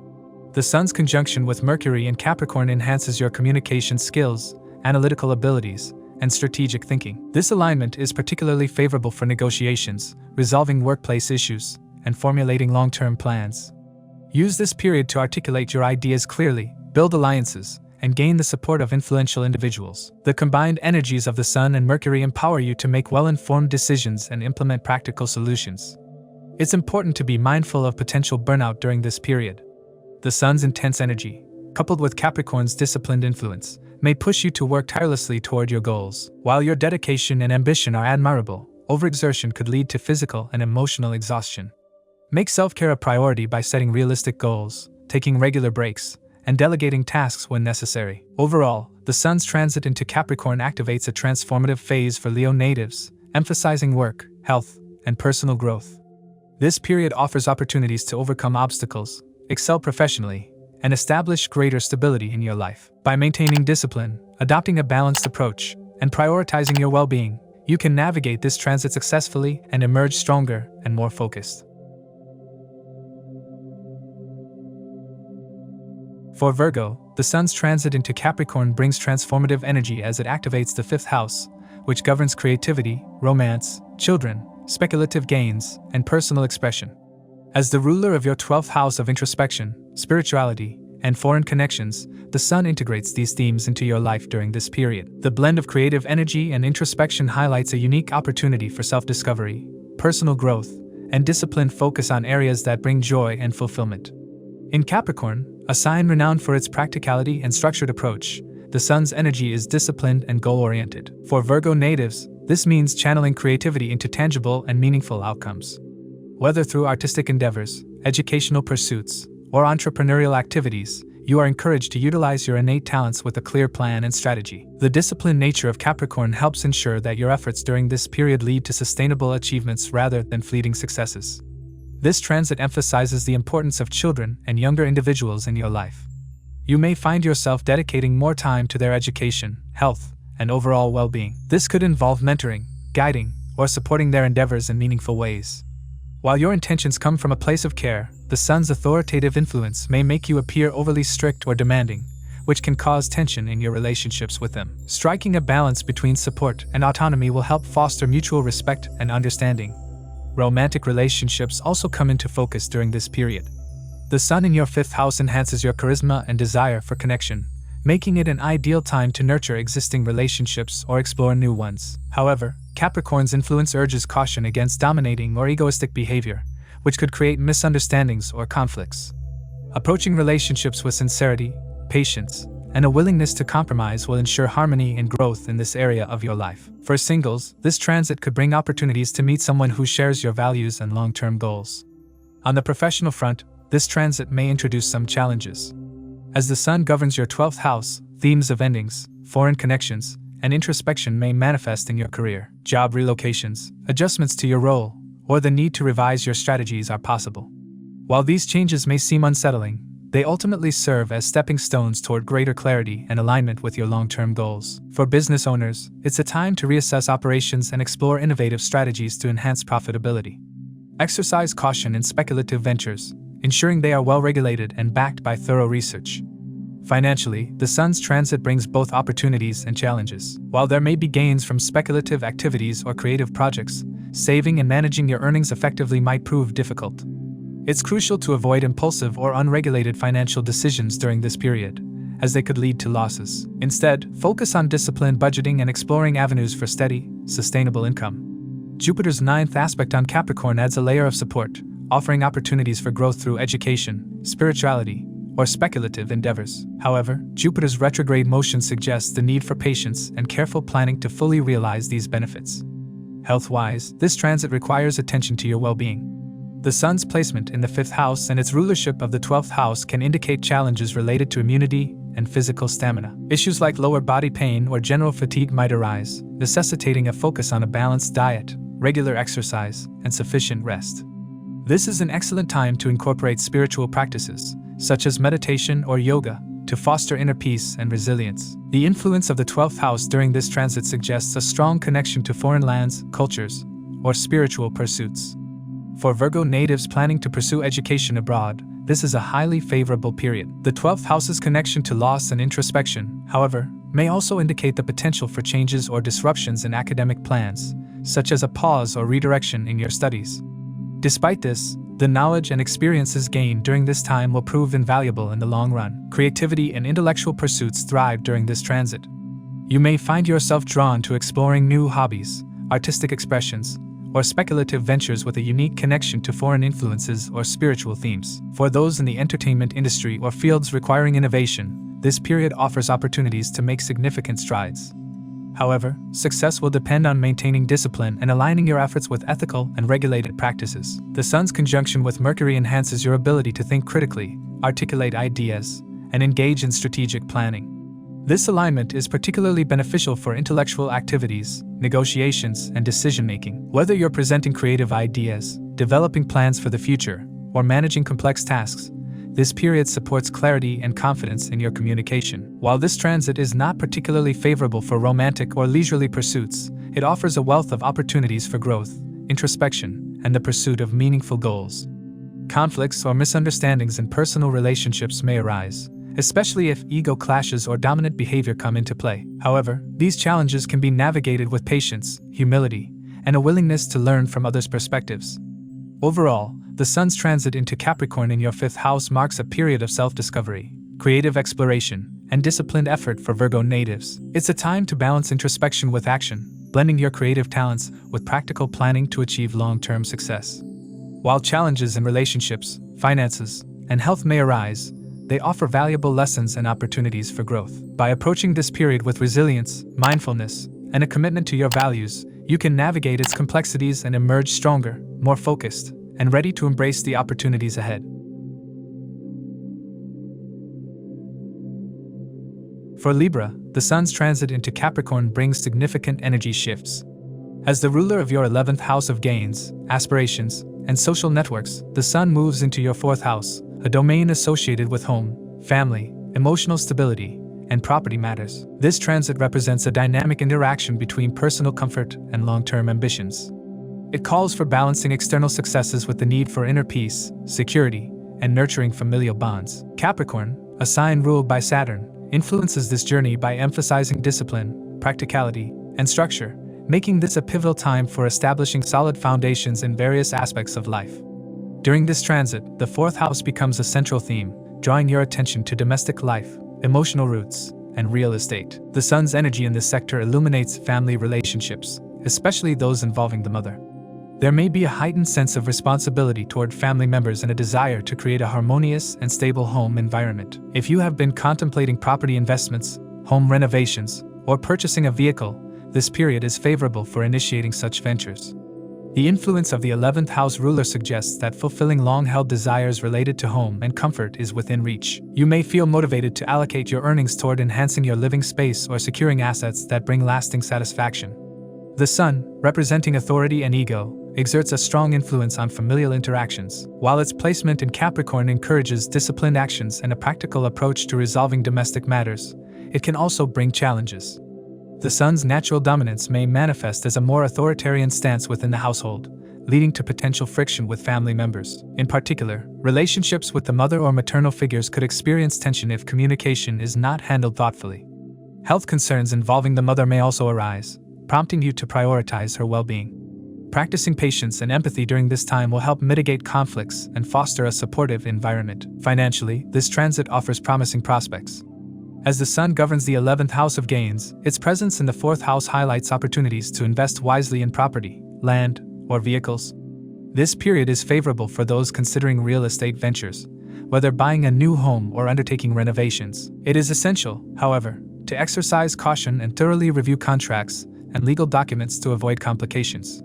The Sun's conjunction with Mercury in Capricorn enhances your communication skills, analytical abilities, and strategic thinking. This alignment is particularly favorable for negotiations, resolving workplace issues, and formulating long-term plans. Use this period to articulate your ideas clearly, build alliances, and gain the support of influential individuals. The combined energies of the Sun and Mercury empower you to make well-informed decisions and implement practical solutions. It's important to be mindful of potential burnout during this period. The Sun's intense energy, coupled with Capricorn's disciplined influence, may push you to work tirelessly toward your goals. While your dedication and ambition are admirable, overexertion could lead to physical and emotional exhaustion. Make self-care a priority by setting realistic goals, taking regular breaks, and delegating tasks when necessary. Overall, the Sun's transit into Capricorn activates a transformative phase for Leo natives, emphasizing work, health, and personal growth. This period offers opportunities to overcome obstacles, excel professionally, and establish greater stability in your life. By maintaining discipline, adopting a balanced approach, and prioritizing your well-being, you can navigate this transit successfully and emerge stronger and more focused. For Virgo, the Sun's transit into Capricorn brings transformative energy as it activates the 5th house, which governs creativity, romance, children, speculative gains, and personal expression. As the ruler of your 12th house of introspection, spirituality, and foreign connections, the Sun integrates these themes into your life during this period. The blend of creative energy and introspection highlights a unique opportunity for self-discovery, personal growth, and disciplined focus on areas that bring joy and fulfillment. In Capricorn, a sign renowned for its practicality and structured approach, the Sun's energy is disciplined and goal-oriented. For Virgo natives, this means channeling creativity into tangible and meaningful outcomes. Whether through artistic endeavors, educational pursuits, or entrepreneurial activities, you are encouraged to utilize your innate talents with a clear plan and strategy. The disciplined nature of Capricorn helps ensure that your efforts during this period lead to sustainable achievements rather than fleeting successes. This transit emphasizes the importance of children and younger individuals in your life. You may find yourself dedicating more time to their education, health, and overall well-being. This could involve mentoring, guiding, or supporting their endeavors in meaningful ways. While your intentions come from a place of care, the Sun's authoritative influence may make you appear overly strict or demanding, which can cause tension in your relationships with them. Striking a balance between support and autonomy will help foster mutual respect and understanding. Romantic relationships also come into focus during this period. The Sun in your 5th house enhances your charisma and desire for connection, making it an ideal time to nurture existing relationships or explore new ones. However, Capricorn's influence urges caution against dominating or egoistic behavior, which could create misunderstandings or conflicts. Approaching relationships with sincerity, patience, and a willingness to compromise will ensure harmony and growth in this area of your life. For singles, this transit could bring opportunities to meet someone who shares your values and long-term goals. On the professional front, this transit may introduce some challenges. As the Sun governs your 12th house, themes of endings, foreign connections, and introspection may manifest in your career. Job relocations, adjustments to your role, or the need to revise your strategies are possible. While these changes may seem unsettling, they ultimately serve as stepping stones toward greater clarity and alignment with your long-term goals. For business owners, it's a time to reassess operations and explore innovative strategies to enhance profitability. Exercise caution in speculative ventures, ensuring they are well-regulated and backed by thorough research. Financially, the Sun's transit brings both opportunities and challenges. While there may be gains from speculative activities or creative projects, saving and managing your earnings effectively might prove difficult. It's crucial to avoid impulsive or unregulated financial decisions during this period, as they could lead to losses. Instead, focus on disciplined budgeting and exploring avenues for steady, sustainable income. Jupiter's 9th aspect on Capricorn adds a layer of support, offering opportunities for growth through education, spirituality, or speculative endeavors. However, Jupiter's retrograde motion suggests the need for patience and careful planning to fully realize these benefits. Health-wise, this transit requires attention to your well-being. The Sun's placement in the 5th house and its rulership of the 12th house can indicate challenges related to immunity and physical stamina. Issues like lower body pain or general fatigue might arise, necessitating a focus on a balanced diet, regular exercise, and sufficient rest. This is an excellent time to incorporate spiritual practices, such as meditation or yoga, to foster inner peace and resilience. The influence of the 12th house during this transit suggests a strong connection to foreign lands, cultures, or spiritual pursuits. For Virgo natives planning to pursue education abroad, this is a highly favorable period. The 12th house's connection to loss and introspection, however, may also indicate the potential for changes or disruptions in academic plans, such as a pause or redirection in your studies. Despite this, the knowledge and experiences gained during this time will prove invaluable in the long run. Creativity and intellectual pursuits thrive during this transit. You may find yourself drawn to exploring new hobbies, artistic expressions, or speculative ventures with a unique connection to foreign influences or spiritual themes. For those in the entertainment industry or fields requiring innovation, this period offers opportunities to make significant strides. However, success will depend on maintaining discipline and aligning your efforts with ethical and regulated practices. The Sun's conjunction with Mercury enhances your ability to think critically, articulate ideas, and engage in strategic planning. This alignment is particularly beneficial for intellectual activities, negotiations, and decision-making. Whether you're presenting creative ideas, developing plans for the future, or managing complex tasks, this period supports clarity and confidence in your communication. While this transit is not particularly favorable for romantic or leisurely pursuits, it offers a wealth of opportunities for growth, introspection, and the pursuit of meaningful goals. Conflicts or misunderstandings in personal relationships may arise, especially if ego clashes or dominant behavior come into play. However, these challenges can be navigated with patience, humility, and a willingness to learn from others' perspectives. Overall, the Sun's transit into Capricorn in your 5th house marks a period of self-discovery, creative exploration, and disciplined effort for Virgo natives. It's a time to balance introspection with action, blending your creative talents with practical planning to achieve long-term success. While challenges in relationships, finances, and health may arise, they offer valuable lessons and opportunities for growth. By approaching this period with resilience, mindfulness, and a commitment to your values, you can navigate its complexities and emerge stronger, more focused, and ready to embrace the opportunities ahead. For Libra, the Sun's transit into Capricorn brings significant energy shifts. As the ruler of your 11th house of gains, aspirations, and social networks, the Sun moves into your 4th house, a domain associated with home, family, emotional stability, and property matters. This transit represents a dynamic interaction between personal comfort and long-term ambitions. It calls for balancing external successes with the need for inner peace, security, and nurturing familial bonds. Capricorn, a sign ruled by Saturn, influences this journey by emphasizing discipline, practicality, and structure, making this a pivotal time for establishing solid foundations in various aspects of life. During this transit, the 4th house becomes a central theme, drawing your attention to domestic life, emotional roots, and real estate. The Sun's energy in this sector illuminates family relationships, especially those involving the mother. There may be a heightened sense of responsibility toward family members and a desire to create a harmonious and stable home environment. If you have been contemplating property investments, home renovations, or purchasing a vehicle, this period is favorable for initiating such ventures. The influence of the 11th house ruler suggests that fulfilling long-held desires related to home and comfort is within reach. You may feel motivated to allocate your earnings toward enhancing your living space or securing assets that bring lasting satisfaction. The Sun, representing authority and ego, exerts a strong influence on familial interactions, while its placement in Capricorn encourages disciplined actions and a practical approach to resolving domestic matters. It can also bring challenges. The Sun's natural dominance may manifest as a more authoritarian stance within the household, leading to potential friction with family members. In particular, relationships with the mother or maternal figures could experience tension if communication is not handled thoughtfully. Health concerns involving the mother may also arise, prompting you to prioritize her well-being. Practicing patience and empathy during this time will help mitigate conflicts and foster a supportive environment. Financially, this transit offers promising prospects. As the Sun governs the 11th house of gains, its presence in the 4th house highlights opportunities to invest wisely in property, land, or vehicles. This period is favorable for those considering real estate ventures, whether buying a new home or undertaking renovations. It is essential, however, to exercise caution and thoroughly review contracts and legal documents to avoid complications.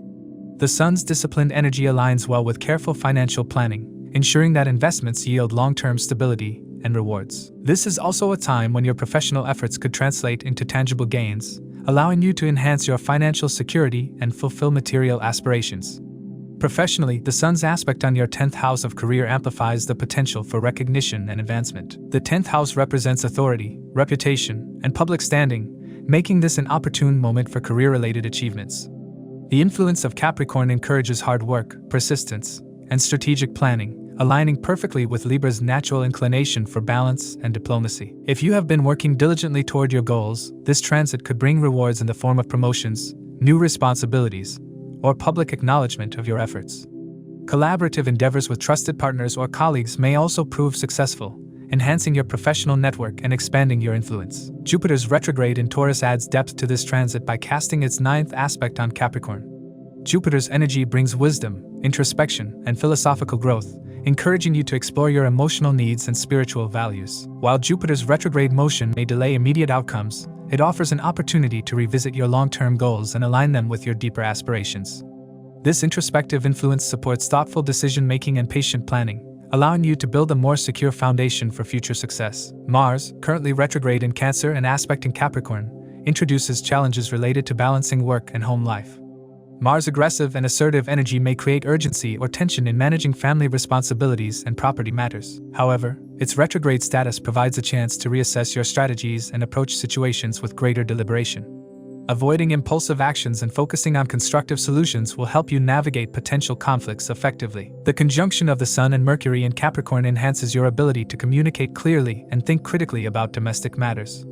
The Sun's disciplined energy aligns well with careful financial planning, ensuring that investments yield long-term stability and rewards. This is also a time when your professional efforts could translate into tangible gains, allowing you to enhance your financial security and fulfill material aspirations. Professionally, the Sun's aspect on your 10th house of career amplifies the potential for recognition and advancement. The 10th house represents authority, reputation, and public standing, making this an opportune moment for career-related achievements. The influence of Capricorn encourages hard work, persistence, and strategic planning, aligning perfectly with Libra's natural inclination for balance and diplomacy. If you have been working diligently toward your goals, this transit could bring rewards in the form of promotions, new responsibilities, or public acknowledgement of your efforts. Collaborative endeavors with trusted partners or colleagues may also prove successful, enhancing your professional network and expanding your influence. Jupiter's retrograde in Taurus adds depth to this transit by casting its 9th aspect on Capricorn. Jupiter's energy brings wisdom, introspection, and philosophical growth, encouraging you to explore your emotional needs and spiritual values. While Jupiter's retrograde motion may delay immediate outcomes, it offers an opportunity to revisit your long-term goals and align them with your deeper aspirations. This introspective influence supports thoughtful decision-making and patient planning, allowing you to build a more secure foundation for future success. Mars, currently retrograde in Cancer and aspecting Capricorn, introduces challenges related to balancing work and home life. Mars' aggressive and assertive energy may create urgency or tension in managing family responsibilities and property matters. However, its retrograde status provides a chance to reassess your strategies and approach situations with greater deliberation. Avoiding impulsive actions and focusing on constructive solutions will help you navigate potential conflicts effectively. The conjunction of the Sun and Mercury in Capricorn enhances your ability to communicate clearly and think critically about domestic matters.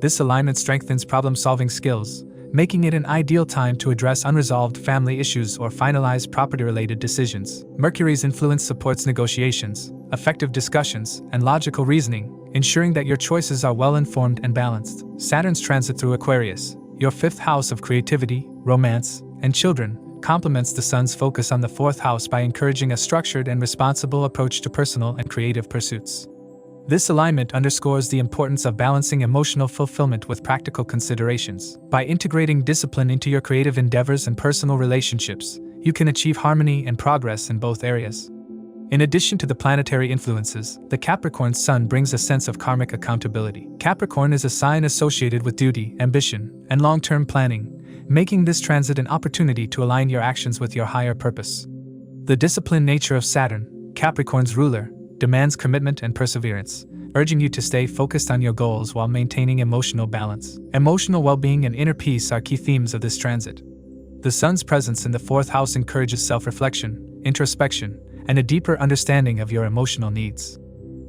This alignment strengthens problem-solving skills, making it an ideal time to address unresolved family issues or finalize property-related decisions. Mercury's influence supports negotiations, effective discussions, and logical reasoning, ensuring that your choices are well-informed and balanced. Saturn's transit through Aquarius, your fifth house of creativity, romance, and children, complements the Sun's focus on the fourth house by encouraging a structured and responsible approach to personal and creative pursuits. This alignment underscores the importance of balancing emotional fulfillment with practical considerations. By integrating discipline into your creative endeavors and personal relationships, you can achieve harmony and progress in both areas. In addition to the planetary influences, the Capricorn Sun brings a sense of karmic accountability. Capricorn is a sign associated with duty, ambition, and long-term planning, making this transit an opportunity to align your actions with your higher purpose. The disciplined nature of Saturn, Capricorn's ruler, demands commitment and perseverance, urging you to stay focused on your goals while maintaining emotional balance. Emotional well-being and inner peace are key themes of this transit. The Sun's presence in the fourth house encourages self-reflection, introspection, and a deeper understanding of your emotional needs.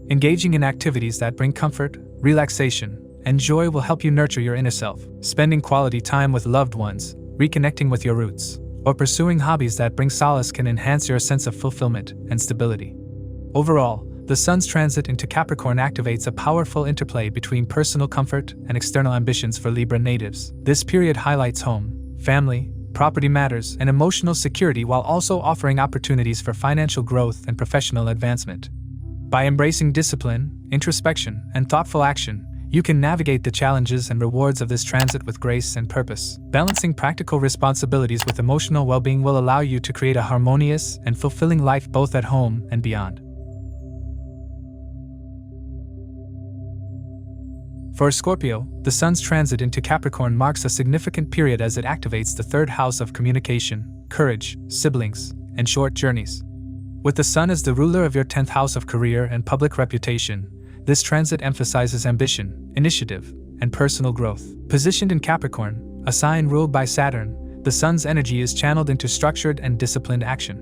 Engaging in activities that bring comfort, relaxation, and joy will help you nurture your inner self. Spending quality time with loved ones, reconnecting with your roots, or pursuing hobbies that bring solace can enhance your sense of fulfillment and stability. Overall, the Sun's transit into Capricorn activates a powerful interplay between personal comfort and external ambitions for Libra natives. This period highlights home, family, property matters, and emotional security while also offering opportunities for financial growth and professional advancement. By embracing discipline, introspection, and thoughtful action, you can navigate the challenges and rewards of this transit with grace and purpose. Balancing practical responsibilities with emotional well-being will allow you to create a harmonious and fulfilling life both at home and beyond. For Scorpio, the Sun's transit into Capricorn marks a significant period as it activates the third house of communication, courage, siblings, and short journeys. With the Sun as the ruler of your 10th house of career and public reputation, this transit emphasizes ambition, initiative, and personal growth. Positioned in Capricorn, a sign ruled by Saturn, the Sun's energy is channeled into structured and disciplined action.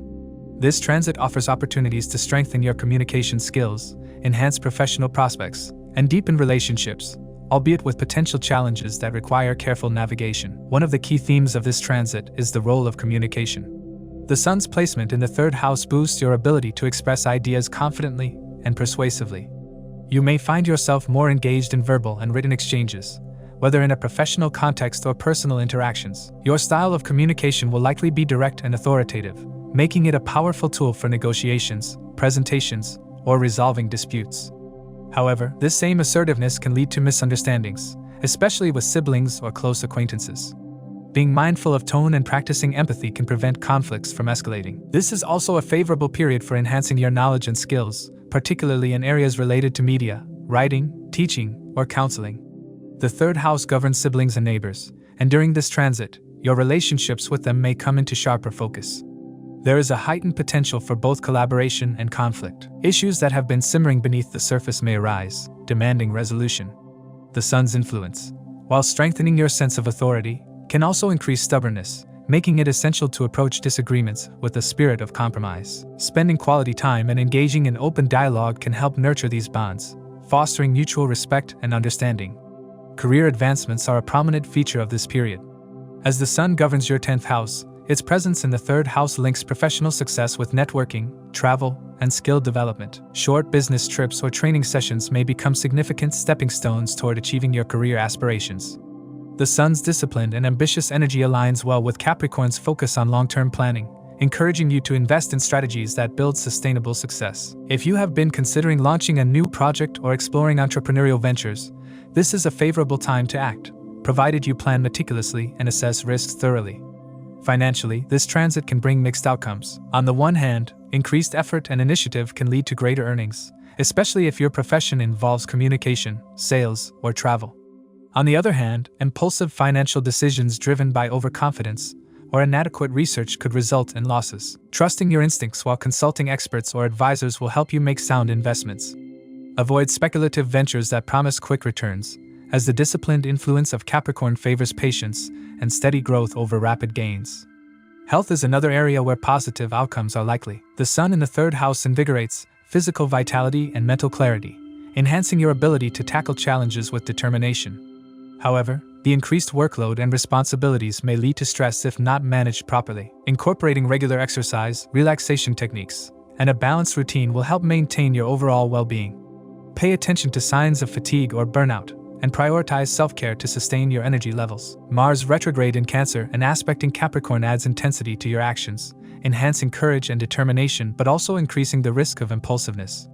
This transit offers opportunities to strengthen your communication skills, enhance professional prospects, and deepen relationships, albeit with potential challenges that require careful navigation. One of the key themes of this transit is the role of communication. The Sun's placement in the third house boosts your ability to express ideas confidently and persuasively. You may find yourself more engaged in verbal and written exchanges, whether in a professional context or personal interactions. Your style of communication will likely be direct and authoritative, making it a powerful tool for negotiations, presentations, or resolving disputes. However, this same assertiveness can lead to misunderstandings, especially with siblings or close acquaintances. Being mindful of tone and practicing empathy can prevent conflicts from escalating. This is also a favorable period for enhancing your knowledge and skills, particularly in areas related to media, writing, teaching, or counseling. The third house governs siblings and neighbors, and during this transit, your relationships with them may come into sharper focus. There is a heightened potential for both collaboration and conflict. Issues that have been simmering beneath the surface may arise, demanding resolution. The Sun's influence, while strengthening your sense of authority, can also increase stubbornness, making it essential to approach disagreements with a spirit of compromise. Spending quality time and engaging in open dialogue can help nurture these bonds, fostering mutual respect and understanding. Career advancements are a prominent feature of this period. As the Sun governs your 10th house, its presence in the third house links professional success with networking, travel, and skill development. Short business trips or training sessions may become significant stepping stones toward achieving your career aspirations. The Sun's disciplined and ambitious energy aligns well with Capricorn's focus on long-term planning, encouraging you to invest in strategies that build sustainable success. If you have been considering launching a new project or exploring entrepreneurial ventures, this is a favorable time to act, provided you plan meticulously and assess risks thoroughly. Financially, this transit can bring mixed outcomes. On the one hand, increased effort and initiative can lead to greater earnings, especially if your profession involves communication, sales, or travel. On the other hand, impulsive financial decisions driven by overconfidence or inadequate research could result in losses. Trusting your instincts while consulting experts or advisors will help you make sound investments. Avoid speculative ventures that promise quick returns, as the disciplined influence of Capricorn favors patience and steady growth over rapid gains. Health is another area where positive outcomes are likely. The Sun in the third house invigorates physical vitality and mental clarity, enhancing your ability to tackle challenges with determination. However, the increased workload and responsibilities may lead to stress if not managed properly. Incorporating regular exercise, relaxation techniques, and a balanced routine will help maintain your overall well-being. Pay attention to signs of fatigue or burnout, and prioritize self-care to sustain your energy levels. Mars retrograde in Cancer and aspect in Capricorn adds intensity to your actions, enhancing courage and determination but also increasing the risk of impulsiveness.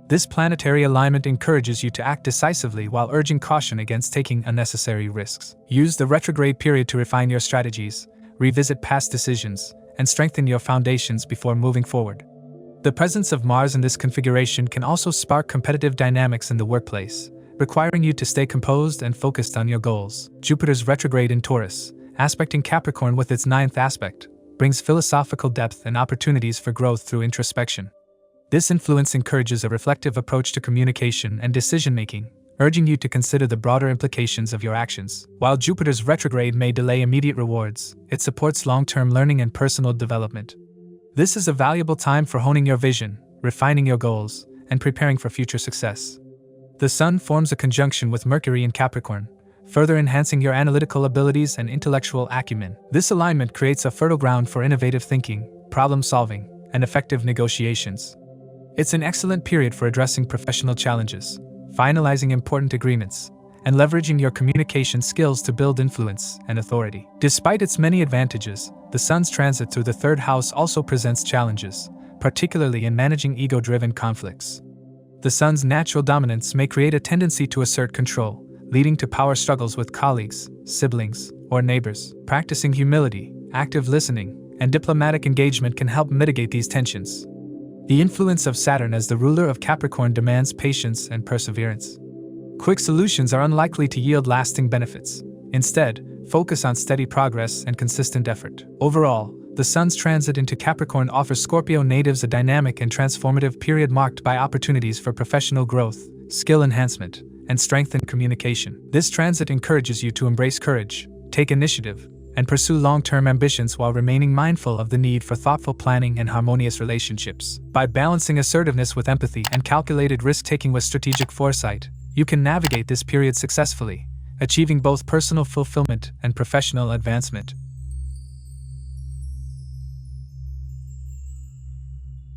This planetary alignment encourages you to act decisively while urging caution against taking unnecessary risks. Use the retrograde period to refine your strategies, revisit past decisions, and strengthen your foundations before moving forward. The presence of Mars in this configuration can also spark competitive dynamics in the workplace, requiring you to stay composed and focused on your goals. Jupiter's retrograde in Taurus, aspecting Capricorn with its 9th aspect, brings philosophical depth and opportunities for growth through introspection. This influence encourages a reflective approach to communication and decision-making, urging you to consider the broader implications of your actions. While Jupiter's retrograde may delay immediate rewards, it supports long-term learning and personal development. This is a valuable time for honing your vision, refining your goals, and preparing for future success. The Sun forms a conjunction with Mercury in Capricorn, further enhancing your analytical abilities and intellectual acumen. This alignment creates a fertile ground for innovative thinking, problem-solving, and effective negotiations. It's an excellent period for addressing professional challenges, finalizing important agreements, and leveraging your communication skills to build influence and authority. Despite its many advantages, the Sun's transit through the third house also presents challenges, particularly in managing ego-driven conflicts. The Sun's natural dominance may create a tendency to assert control, leading to power struggles with colleagues, siblings, or neighbors. Practicing humility, active listening, and diplomatic engagement can help mitigate these tensions. The influence of Saturn as the ruler of Capricorn demands patience and perseverance. Quick solutions are unlikely to yield lasting benefits. Instead, focus on steady progress and consistent effort. Overall, the Sun's transit into Capricorn offers Scorpio natives a dynamic and transformative period marked by opportunities for professional growth, skill enhancement, and strengthened communication. This transit encourages you to embrace courage, take initiative, and pursue long-term ambitions while remaining mindful of the need for thoughtful planning and harmonious relationships. By balancing assertiveness with empathy and calculated risk-taking with strategic foresight, you can navigate this period successfully, achieving both personal fulfillment and professional advancement.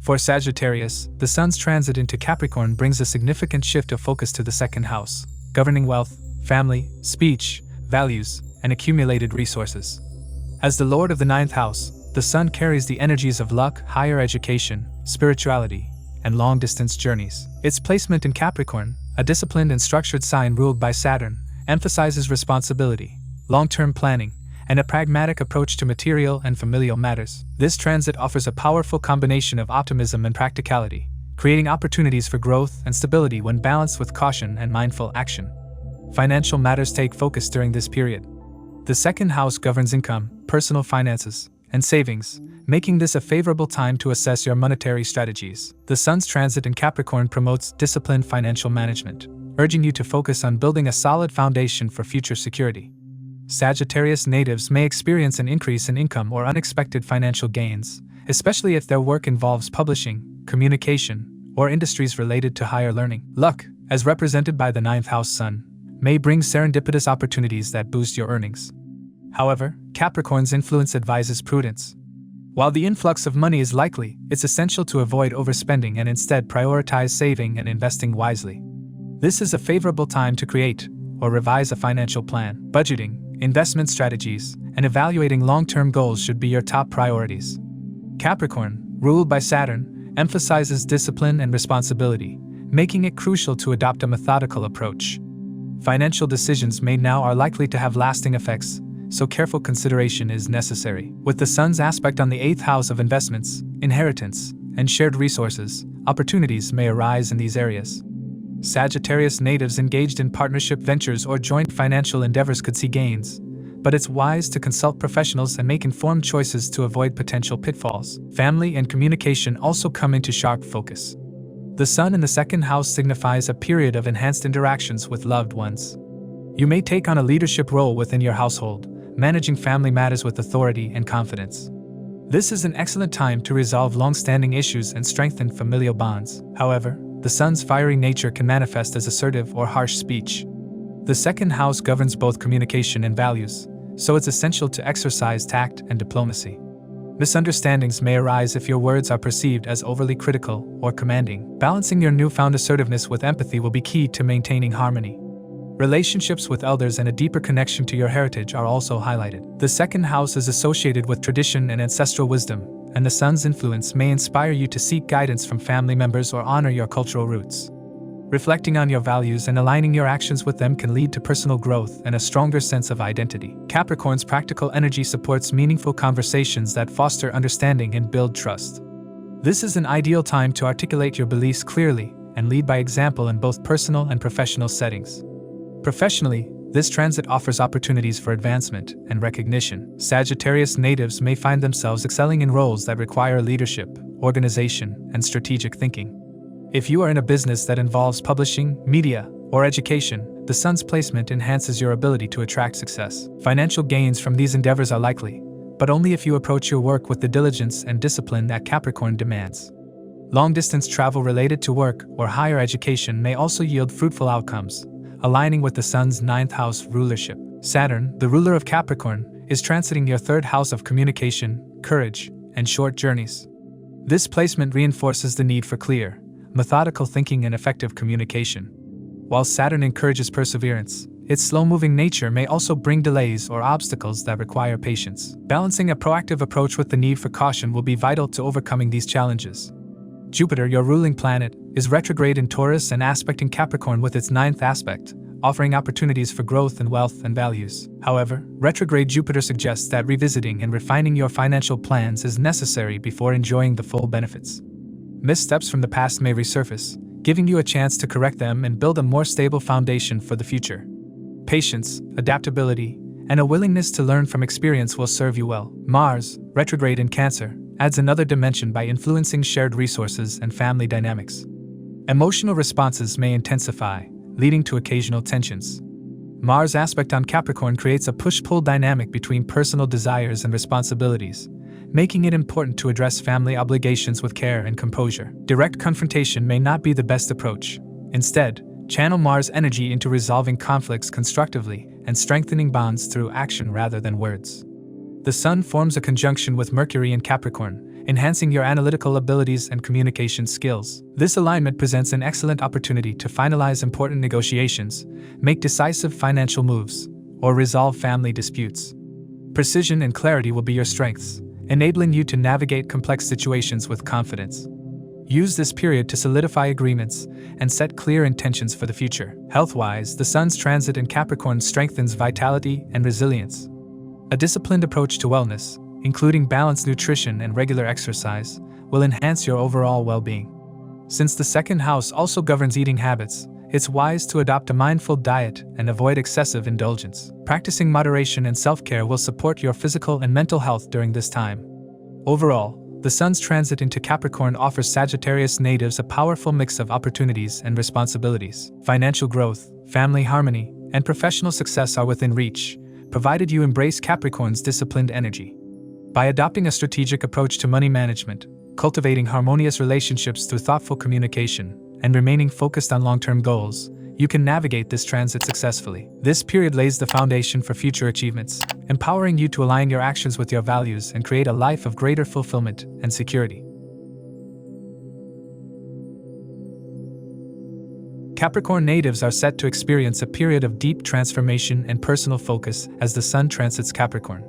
For Sagittarius, the Sun's transit into Capricorn brings a significant shift of focus to the second house, governing wealth, family, speech, values, and accumulated resources. As the Lord of the 9th house, the Sun carries the energies of luck, higher education, spirituality, and long-distance journeys. Its placement in Capricorn, a disciplined and structured sign ruled by Saturn, emphasizes responsibility, long-term planning, and a pragmatic approach to material and familial matters. This transit offers a powerful combination of optimism and practicality, creating opportunities for growth and stability when balanced with caution and mindful action. Financial matters take focus during this period. The second house governs income, personal finances, and savings, making this a favorable time to assess your monetary strategies. The Sun's transit in Capricorn promotes disciplined financial management, urging you to focus on building a solid foundation for future security. Sagittarius natives may experience an increase in income or unexpected financial gains, especially if their work involves publishing, communication, or industries related to higher learning. Luck, as represented by the 9th house Sun, may bring serendipitous opportunities that boost your earnings. However, Capricorn's influence advises prudence. While the influx of money is likely, it's essential to avoid overspending and instead prioritize saving and investing wisely. This is a favorable time to create or revise a financial plan. Budgeting, investment strategies, and evaluating long-term goals should be your top priorities. Capricorn, ruled by Saturn, emphasizes discipline and responsibility, making it crucial to adopt a methodical approach. Financial decisions made now are likely to have lasting effects, so careful consideration is necessary. With the Sun's aspect on the 8th house of investments, inheritance, and shared resources, opportunities may arise in these areas. Sagittarius natives engaged in partnership ventures or joint financial endeavors could see gains, but it's wise to consult professionals and make informed choices to avoid potential pitfalls. Family and communication also come into sharp focus. The Sun in the 2nd house signifies a period of enhanced interactions with loved ones. You may take on a leadership role within your household, managing family matters with authority and confidence. This is an excellent time to resolve long-standing issues and strengthen familial bonds. However, the Sun's fiery nature can manifest as assertive or harsh speech. The 2nd house governs both communication and values, so it's essential to exercise tact and diplomacy. Misunderstandings may arise if your words are perceived as overly critical or commanding. Balancing your newfound assertiveness with empathy will be key to maintaining harmony. Relationships with elders and a deeper connection to your heritage are also highlighted. The 2nd house is associated with tradition and ancestral wisdom, and the Sun's influence may inspire you to seek guidance from family members or honor your cultural roots. Reflecting on your values and aligning your actions with them can lead to personal growth and a stronger sense of identity. Capricorn's practical energy supports meaningful conversations that foster understanding and build trust. This is an ideal time to articulate your beliefs clearly and lead by example in both personal and professional settings. Professionally, this transit offers opportunities for advancement and recognition. Sagittarius natives may find themselves excelling in roles that require leadership, organization, and strategic thinking. If you are in a business that involves publishing, media, or education, the Sun's placement enhances your ability to attract success. Financial gains from these endeavors are likely, but only if you approach your work with the diligence and discipline that Capricorn demands. Long-distance travel related to work or higher education may also yield fruitful outcomes, aligning with the Sun's 9th house rulership. Saturn, the ruler of Capricorn, is transiting your 3rd house of communication, courage, and short journeys. This placement reinforces the need for clear, methodical thinking and effective communication. While Saturn encourages perseverance, its slow-moving nature may also bring delays or obstacles that require patience. Balancing a proactive approach with the need for caution will be vital to overcoming these challenges. Jupiter, your ruling planet, is retrograde in Taurus and aspecting Capricorn with its 9th aspect, offering opportunities for growth in wealth and values. However, retrograde Jupiter suggests that revisiting and refining your financial plans is necessary before enjoying the full benefits. Missteps from the past may resurface, giving you a chance to correct them and build a more stable foundation for the future. Patience, adaptability, and a willingness to learn from experience will serve you well. Mars, retrograde in Cancer, adds another dimension by influencing shared resources and family dynamics. Emotional responses may intensify, leading to occasional tensions. Mars' aspect on Capricorn creates a push-pull dynamic between personal desires and responsibilities, making it important to address family obligations with care and composure. Direct confrontation may not be the best approach. Instead, channel Mars' energy into resolving conflicts constructively and strengthening bonds through action rather than words. The Sun forms a conjunction with Mercury in Capricorn, enhancing your analytical abilities and communication skills. This alignment presents an excellent opportunity to finalize important negotiations, make decisive financial moves, or resolve family disputes. Precision and clarity will be your strengths, enabling you to navigate complex situations with confidence. Use this period to solidify agreements and set clear intentions for the future. Health-wise, the Sun's transit in Capricorn strengthens vitality and resilience. A disciplined approach to wellness, including balanced nutrition and regular exercise, will enhance your overall well-being. Since the 2nd house also governs eating habits, it's wise to adopt a mindful diet and avoid excessive indulgence. Practicing moderation and self-care will support your physical and mental health during this time. Overall, the Sun's transit into Capricorn offers Sagittarius natives a powerful mix of opportunities and responsibilities. Financial growth, family harmony, and professional success are within reach, provided you embrace Capricorn's disciplined energy. By adopting a strategic approach to money management, cultivating harmonious relationships through thoughtful communication, and remaining focused on long-term goals, you can navigate this transit successfully. This period lays the foundation for future achievements, empowering you to align your actions with your values and create a life of greater fulfillment and security. Capricorn natives are set to experience a period of deep transformation and personal focus as the Sun transits Capricorn.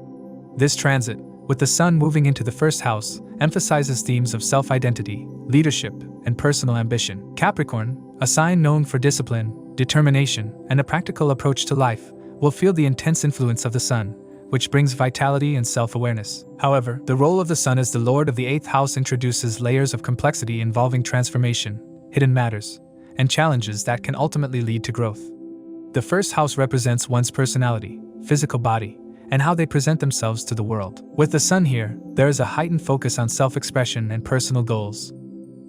This transit, with the Sun moving into the 1st house, emphasizes themes of self-identity, leadership, and personal ambition. Capricorn, a sign known for discipline, determination, and a practical approach to life, will feel the intense influence of the Sun, which brings vitality and self-awareness. However, the role of the Sun as the Lord of the 8th house introduces layers of complexity involving transformation, hidden matters, and challenges that can ultimately lead to growth. The first house represents one's personality, physical body, and how they present themselves to the world. With the Sun here, there is a heightened focus on self-expression and personal goals.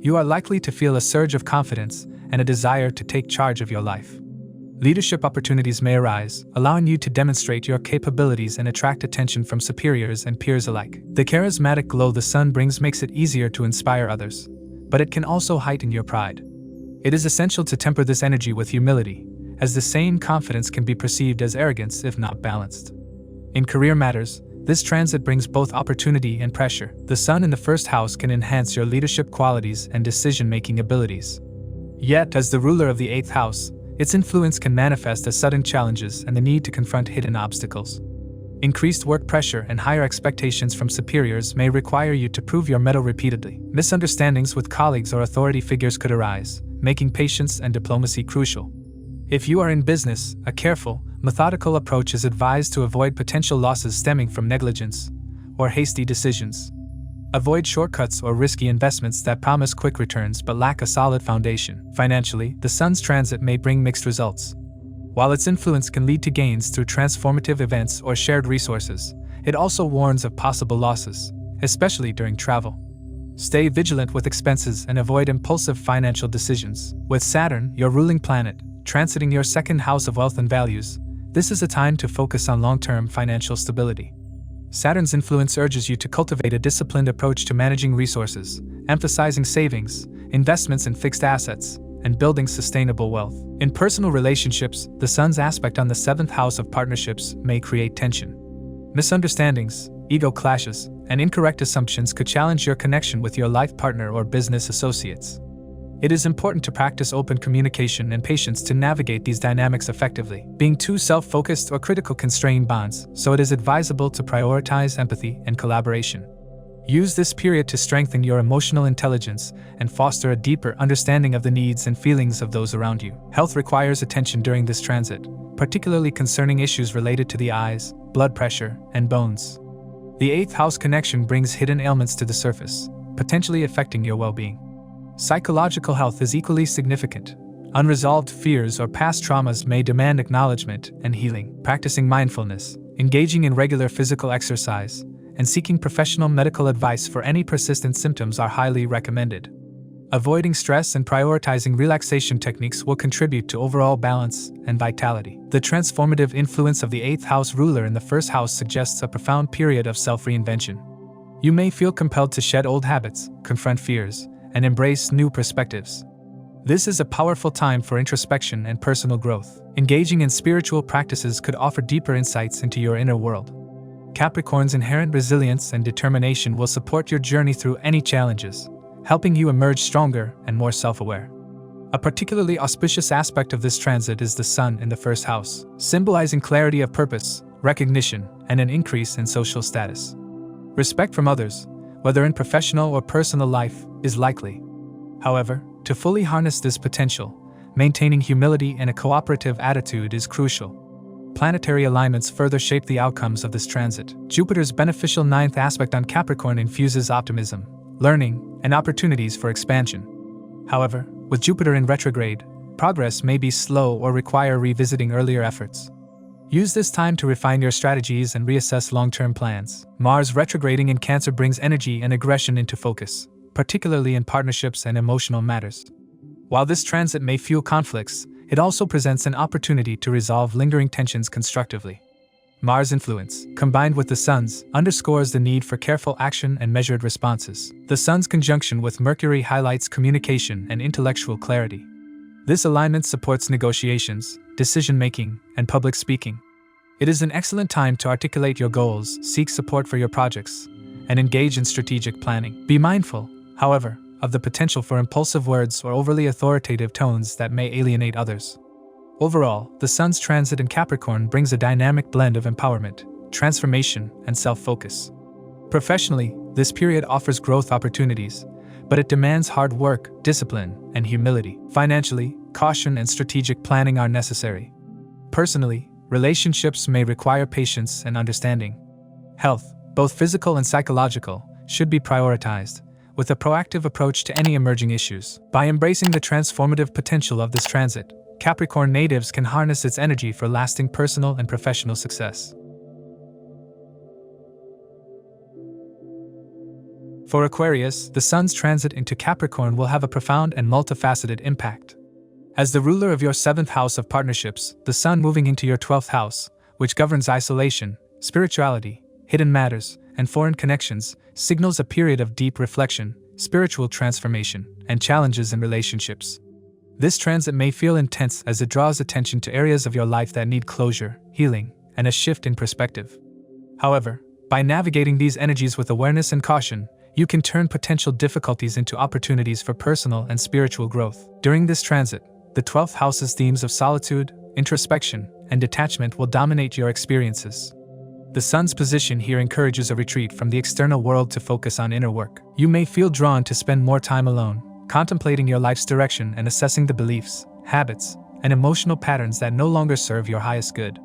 You are likely to feel a surge of confidence and a desire to take charge of your life. Leadership opportunities may arise, allowing you to demonstrate your capabilities and attract attention from superiors and peers alike. The charismatic glow the Sun brings makes it easier to inspire others, but it can also heighten your pride. It is essential to temper this energy with humility, as the same confidence can be perceived as arrogance if not balanced. In career matters, this transit brings both opportunity and pressure. The Sun in the first house can enhance your leadership qualities and decision-making abilities. Yet, as the ruler of the 8th house, its influence can manifest as sudden challenges and the need to confront hidden obstacles. Increased work pressure and higher expectations from superiors may require you to prove your mettle repeatedly. Misunderstandings with colleagues or authority figures could arise, making patience and diplomacy crucial. If you are in business, a careful, methodical approach is advised to avoid potential losses stemming from negligence or hasty decisions. Avoid shortcuts or risky investments that promise quick returns but lack a solid foundation. Financially, the Sun's transit may bring mixed results. While its influence can lead to gains through transformative events or shared resources, it also warns of possible losses, especially during travel. Stay vigilant with expenses and avoid impulsive financial decisions. With Saturn, your ruling planet, transiting your second house of wealth and values, this is a time to focus on long-term financial stability. Saturn's influence urges you to cultivate a disciplined approach to managing resources, emphasizing savings, investments in fixed assets, and building sustainable wealth. In personal relationships, the Sun's aspect on the 7th house of partnerships may create tension. Misunderstandings, ego clashes, and incorrect assumptions could challenge your connection with your life partner or business associates. It is important to practice open communication and patience to navigate these dynamics effectively. Being too self-focused or critical can strain bonds, so it is advisable to prioritize empathy and collaboration. Use this period to strengthen your emotional intelligence and foster a deeper understanding of the needs and feelings of those around you. Health requires attention during this transit, particularly concerning issues related to the eyes, blood pressure, and bones. The 8th house connection brings hidden ailments to the surface, potentially affecting your well-being. Psychological health is equally significant. Unresolved fears or past traumas may demand acknowledgement and healing. Practicing mindfulness, engaging in regular physical exercise, and seeking professional medical advice for any persistent symptoms are highly recommended. Avoiding stress and prioritizing relaxation techniques will contribute to overall balance and vitality. The transformative influence of the 8th house ruler in the first house suggests a profound period of self-reinvention. You may feel compelled to shed old habits, confront fears, and embrace new perspectives. This is a powerful time for introspection and personal growth. Engaging in spiritual practices could offer deeper insights into your inner world. Capricorn's inherent resilience and determination will support your journey through any challenges, helping you emerge stronger and more self-aware. A particularly auspicious aspect of this transit is the Sun in the first house, symbolizing clarity of purpose, recognition, and an increase in social status. Respect from others, whether in professional or personal life, is likely. However, to fully harness this potential, maintaining humility and a cooperative attitude is crucial. Planetary alignments further shape the outcomes of this transit. Jupiter's beneficial 9th aspect on Capricorn infuses optimism, learning, and opportunities for expansion. However, with Jupiter in retrograde, progress may be slow or require revisiting earlier efforts. Use this time to refine your strategies and reassess long-term plans. Mars retrograding in Cancer brings energy and aggression into focus, particularly in partnerships and emotional matters. While this transit may fuel conflicts, it also presents an opportunity to resolve lingering tensions constructively. Mars' influence, combined with the Sun's, underscores the need for careful action and measured responses. The Sun's conjunction with Mercury highlights communication and intellectual clarity. This alignment supports negotiations, decision-making, and public speaking. It is an excellent time to articulate your goals, seek support for your projects, and engage in strategic planning. Be mindful, however, of the potential for impulsive words or overly authoritative tones that may alienate others. Overall, the Sun's transit in Capricorn brings a dynamic blend of empowerment, transformation, and self-focus. Professionally, this period offers growth opportunities, but it demands hard work, discipline, and humility. Financially, caution and strategic planning are necessary. Personally, relationships may require patience and understanding. Health, both physical and psychological, should be prioritized, with a proactive approach to any emerging issues. By embracing the transformative potential of this transit, Capricorn natives can harness its energy for lasting personal and professional success. For Aquarius, the Sun's transit into Capricorn will have a profound and multifaceted impact. As the ruler of your 7th house of partnerships, the Sun moving into your 12th house, which governs isolation, spirituality, hidden matters, and foreign connections, signals a period of deep reflection, spiritual transformation, and challenges in relationships. This transit may feel intense as it draws attention to areas of your life that need closure, healing, and a shift in perspective. However, by navigating these energies with awareness and caution, you can turn potential difficulties into opportunities for personal and spiritual growth. During this transit, the 12th house's themes of solitude, introspection, and detachment will dominate your experiences. The Sun's position here encourages a retreat from the external world to focus on inner work. You may feel drawn to spend more time alone, contemplating your life's direction and assessing the beliefs, habits, and emotional patterns that no longer serve your highest good.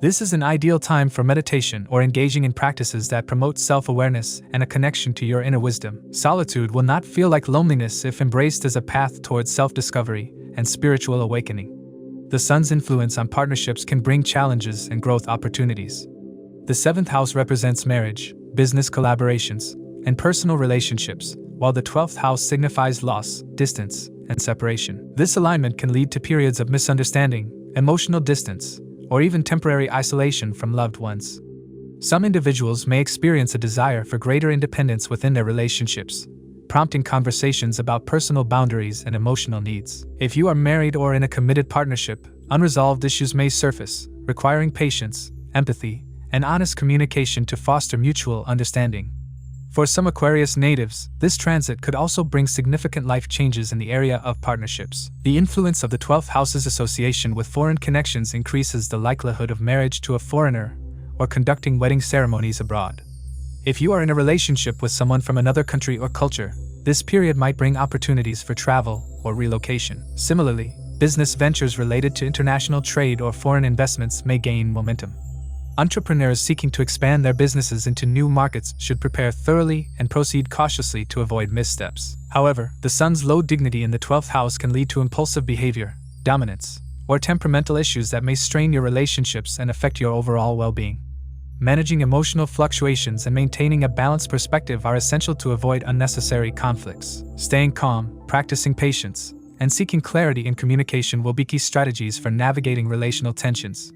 This is an ideal time for meditation or engaging in practices that promote self-awareness and a connection to your inner wisdom. Solitude will not feel like loneliness if embraced as a path towards self-discovery and spiritual awakening. The Sun's influence on partnerships can bring challenges and growth opportunities. The 7th house represents marriage, business collaborations, and personal relationships, while the 12th house signifies loss, distance, and separation. This alignment can lead to periods of misunderstanding, emotional distance, or even temporary isolation from loved ones. Some individuals may experience a desire for greater independence within their relationships, prompting conversations about personal boundaries and emotional needs. If you are married or in a committed partnership, unresolved issues may surface, requiring patience, empathy, and honest communication to foster mutual understanding. For some Aquarius natives, this transit could also bring significant life changes in the area of partnerships. The influence of the 12th house's association with foreign connections increases the likelihood of marriage to a foreigner or conducting wedding ceremonies abroad. If you are in a relationship with someone from another country or culture, this period might bring opportunities for travel or relocation. Similarly, business ventures related to international trade or foreign investments may gain momentum. Entrepreneurs seeking to expand their businesses into new markets should prepare thoroughly and proceed cautiously to avoid missteps. However, the Sun's low dignity in the 12th house can lead to impulsive behavior, dominance, or temperamental issues that may strain your relationships and affect your overall well-being. Managing emotional fluctuations and maintaining a balanced perspective are essential to avoid unnecessary conflicts. Staying calm, practicing patience, and seeking clarity in communication will be key strategies for navigating relational tensions.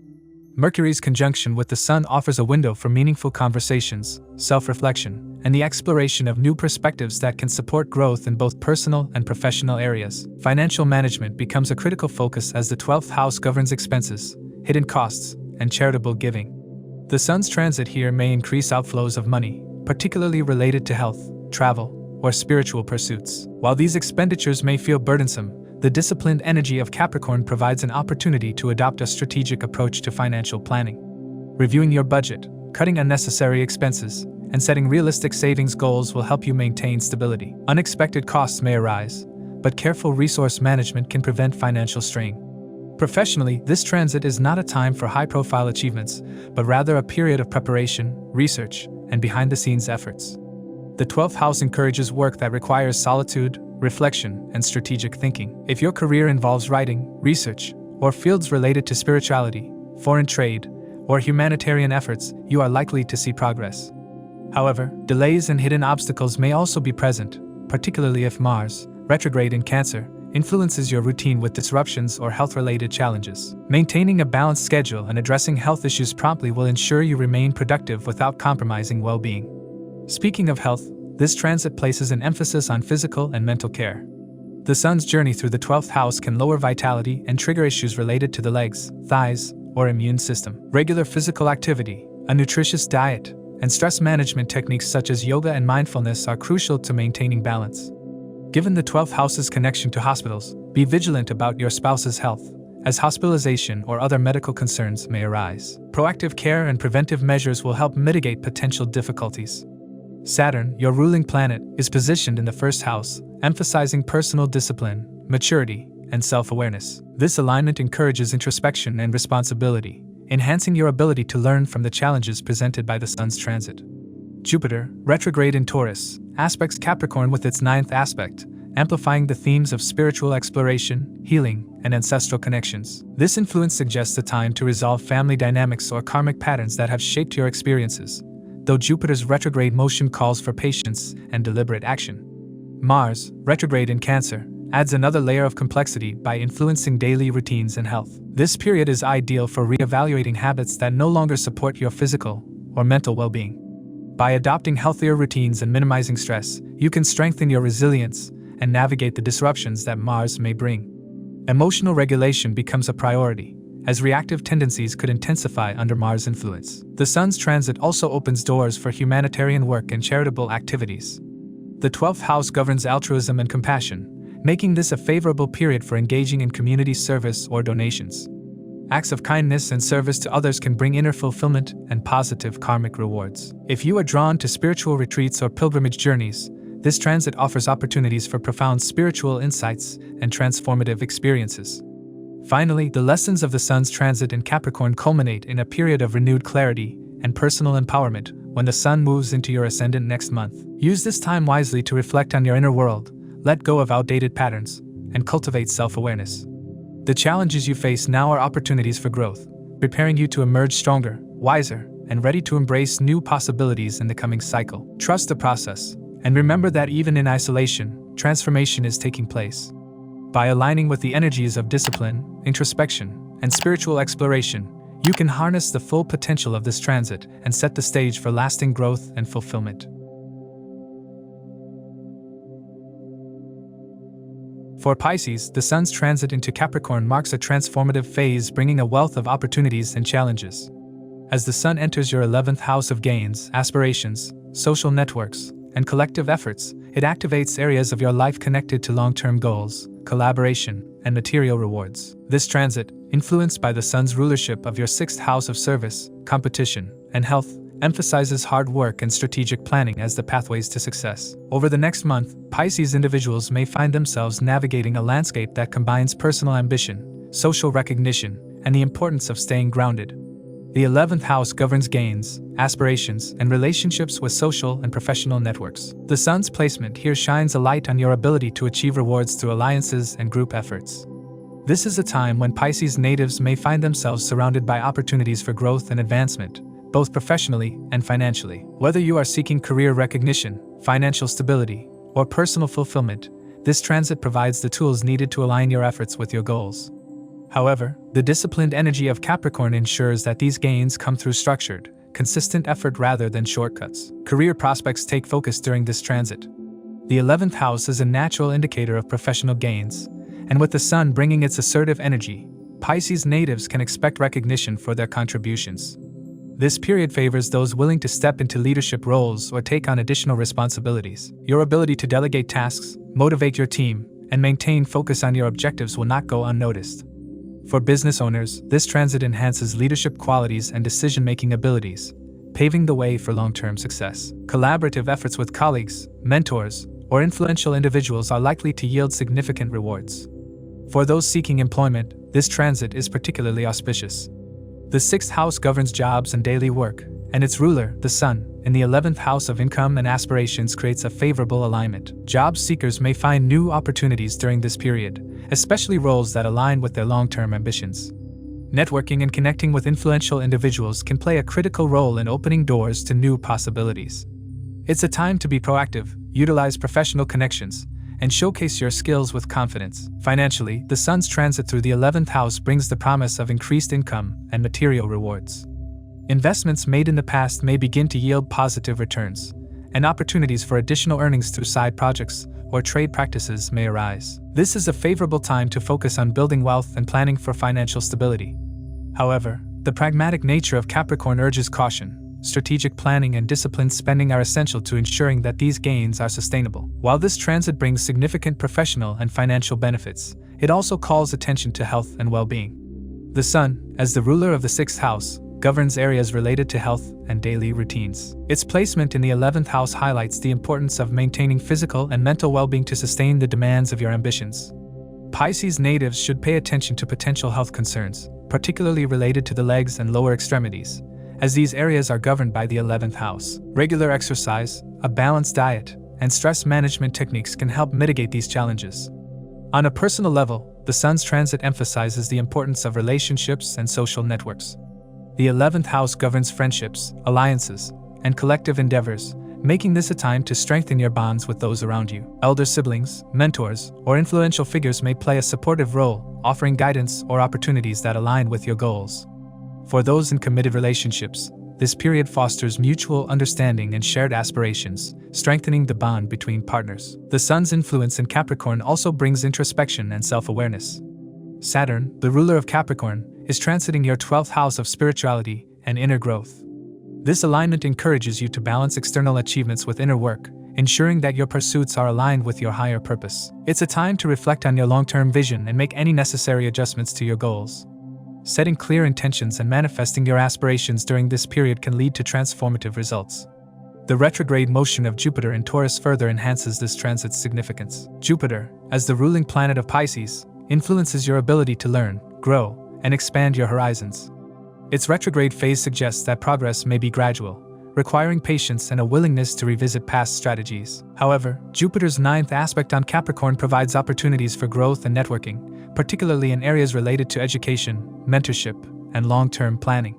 Mercury's conjunction with the Sun offers a window for meaningful conversations, self-reflection, and the exploration of new perspectives that can support growth in both personal and professional areas. Financial management becomes a critical focus as the 12th house governs expenses, hidden costs, and charitable giving. The Sun's transit here may increase outflows of money, particularly related to health, travel, or spiritual pursuits. While these expenditures may feel burdensome, the disciplined energy of Capricorn provides an opportunity to adopt a strategic approach to financial planning. Reviewing your budget, cutting unnecessary expenses, and setting realistic savings goals will help you maintain stability. Unexpected costs may arise, but careful resource management can prevent financial strain. Professionally, this transit is not a time for high-profile achievements, but rather a period of preparation, research, and behind-the-scenes efforts. The 12th house encourages work that requires solitude, reflection, and strategic thinking. If your career involves writing, research, or fields related to spirituality, foreign trade, or humanitarian efforts, you are likely to see progress. However, delays and hidden obstacles may also be present, particularly if Mars, retrograde in Cancer, influences your routine with disruptions or health-related challenges. Maintaining a balanced schedule and addressing health issues promptly will ensure you remain productive without compromising well-being. Speaking of health, this transit places an emphasis on physical and mental care. The Sun's journey through the 12th house can lower vitality and trigger issues related to the legs, thighs, or immune system. Regular physical activity, a nutritious diet, and stress management techniques such as yoga and mindfulness are crucial to maintaining balance. Given the 12th house's connection to hospitals, be vigilant about your spouse's health, as hospitalization or other medical concerns may arise. Proactive care and preventive measures will help mitigate potential difficulties. Saturn, your ruling planet, is positioned in the 1st house, emphasizing personal discipline, maturity, and self-awareness. This alignment encourages introspection and responsibility, enhancing your ability to learn from the challenges presented by the Sun's transit. Jupiter, retrograde in Taurus, aspects Capricorn with its 9th aspect, amplifying the themes of spiritual exploration, healing, and ancestral connections. This influence suggests a time to resolve family dynamics or karmic patterns that have shaped your experiences, though Jupiter's retrograde motion calls for patience and deliberate action. Mars, retrograde in Cancer, adds another layer of complexity by influencing daily routines and health. This period is ideal for reevaluating habits that no longer support your physical or mental well-being. By adopting healthier routines and minimizing stress, you can strengthen your resilience and navigate the disruptions that Mars may bring. Emotional regulation becomes a priority, as reactive tendencies could intensify under Mars' influence. The Sun's transit also opens doors for humanitarian work and charitable activities. The 12th house governs altruism and compassion, making this a favorable period for engaging in community service or donations. Acts of kindness and service to others can bring inner fulfillment and positive karmic rewards. If you are drawn to spiritual retreats or pilgrimage journeys, this transit offers opportunities for profound spiritual insights and transformative experiences. Finally, the lessons of the Sun's transit in Capricorn culminate in a period of renewed clarity and personal empowerment when the Sun moves into your ascendant next month. Use this time wisely to reflect on your inner world, let go of outdated patterns, and cultivate self-awareness. The challenges you face now are opportunities for growth, preparing you to emerge stronger, wiser, and ready to embrace new possibilities in the coming cycle. Trust the process, and remember that even in isolation, transformation is taking place. By aligning with the energies of discipline, introspection, and spiritual exploration, you can harness the full potential of this transit and set the stage for lasting growth and fulfillment. For Pisces, the Sun's transit into Capricorn marks a transformative phase, bringing a wealth of opportunities and challenges. As the Sun enters your 11th house of gains, aspirations, social networks, and collective efforts, it activates areas of your life connected to long-term goals, collaboration, and material rewards. This transit, influenced by the Sun's rulership of your 6th house of service, competition, and health, emphasizes hard work and strategic planning as the pathways to success. Over the next month, Pisces individuals may find themselves navigating a landscape that combines personal ambition, social recognition, and the importance of staying grounded. The 11th house governs gains, aspirations, and relationships with social and professional networks. The Sun's placement here shines a light on your ability to achieve rewards through alliances and group efforts. This is a time when Pisces natives may find themselves surrounded by opportunities for growth and advancement, both professionally and financially. Whether you are seeking career recognition, financial stability, or personal fulfillment, this transit provides the tools needed to align your efforts with your goals. However, the disciplined energy of Capricorn ensures that these gains come through structured, consistent effort rather than shortcuts. Career prospects take focus during this transit. The 11th house is a natural indicator of professional gains, and with the Sun bringing its assertive energy, Pisces natives can expect recognition for their contributions. This period favors those willing to step into leadership roles or take on additional responsibilities. Your ability to delegate tasks, motivate your team, and maintain focus on your objectives will not go unnoticed. For business owners, this transit enhances leadership qualities and decision-making abilities, paving the way for long-term success. Collaborative efforts with colleagues, mentors, or influential individuals are likely to yield significant rewards. For those seeking employment, this transit is particularly auspicious. The 6th house governs jobs and daily work, and its ruler, the Sun, in the 11th house of income and aspirations creates a favorable alignment. Job seekers may find new opportunities during this period, especially roles that align with their long-term ambitions. Networking and connecting with influential individuals can play a critical role in opening doors to new possibilities. It's a time to be proactive, utilize professional connections, and showcase your skills with confidence. Financially, the Sun's transit through the 11th house brings the promise of increased income and material rewards. Investments made in the past may begin to yield positive returns, and opportunities for additional earnings through side projects or trade practices may arise. This is a favorable time to focus on building wealth and planning for financial stability. However, the pragmatic nature of Capricorn urges caution. Strategic planning and disciplined spending are essential to ensuring that these gains are sustainable. While this transit brings significant professional and financial benefits, it also calls attention to health and well-being. The Sun, as the ruler of the 6th house, governs areas related to health and daily routines. Its placement in the 11th house highlights the importance of maintaining physical and mental well-being to sustain the demands of your ambitions. Pisces natives should pay attention to potential health concerns, particularly related to the legs and lower extremities, as these areas are governed by the 11th house. Regular exercise, a balanced diet, and stress management techniques can help mitigate these challenges. On a personal level, the Sun's transit emphasizes the importance of relationships and social networks. The 11th house governs friendships, alliances, and collective endeavors, making this a time to strengthen your bonds with those around you. Elder siblings, mentors, or influential figures may play a supportive role, offering guidance or opportunities that align with your goals. For those in committed relationships, this period fosters mutual understanding and shared aspirations, strengthening the bond between partners. The Sun's influence in Capricorn also brings introspection and self-awareness. Saturn, the ruler of Capricorn, is transiting your 12th house of spirituality and inner growth. This alignment encourages you to balance external achievements with inner work, ensuring that your pursuits are aligned with your higher purpose. It's a time to reflect on your long-term vision and make any necessary adjustments to your goals. Setting clear intentions and manifesting your aspirations during this period can lead to transformative results. The retrograde motion of Jupiter in Taurus further enhances this transit's significance. Jupiter, as the ruling planet of Pisces, influences your ability to learn, grow, and expand your horizons. Its retrograde phase suggests that progress may be gradual, requiring patience and a willingness to revisit past strategies. However, Jupiter's 9th aspect on Capricorn provides opportunities for growth and networking, particularly in areas related to education, mentorship, and long-term planning.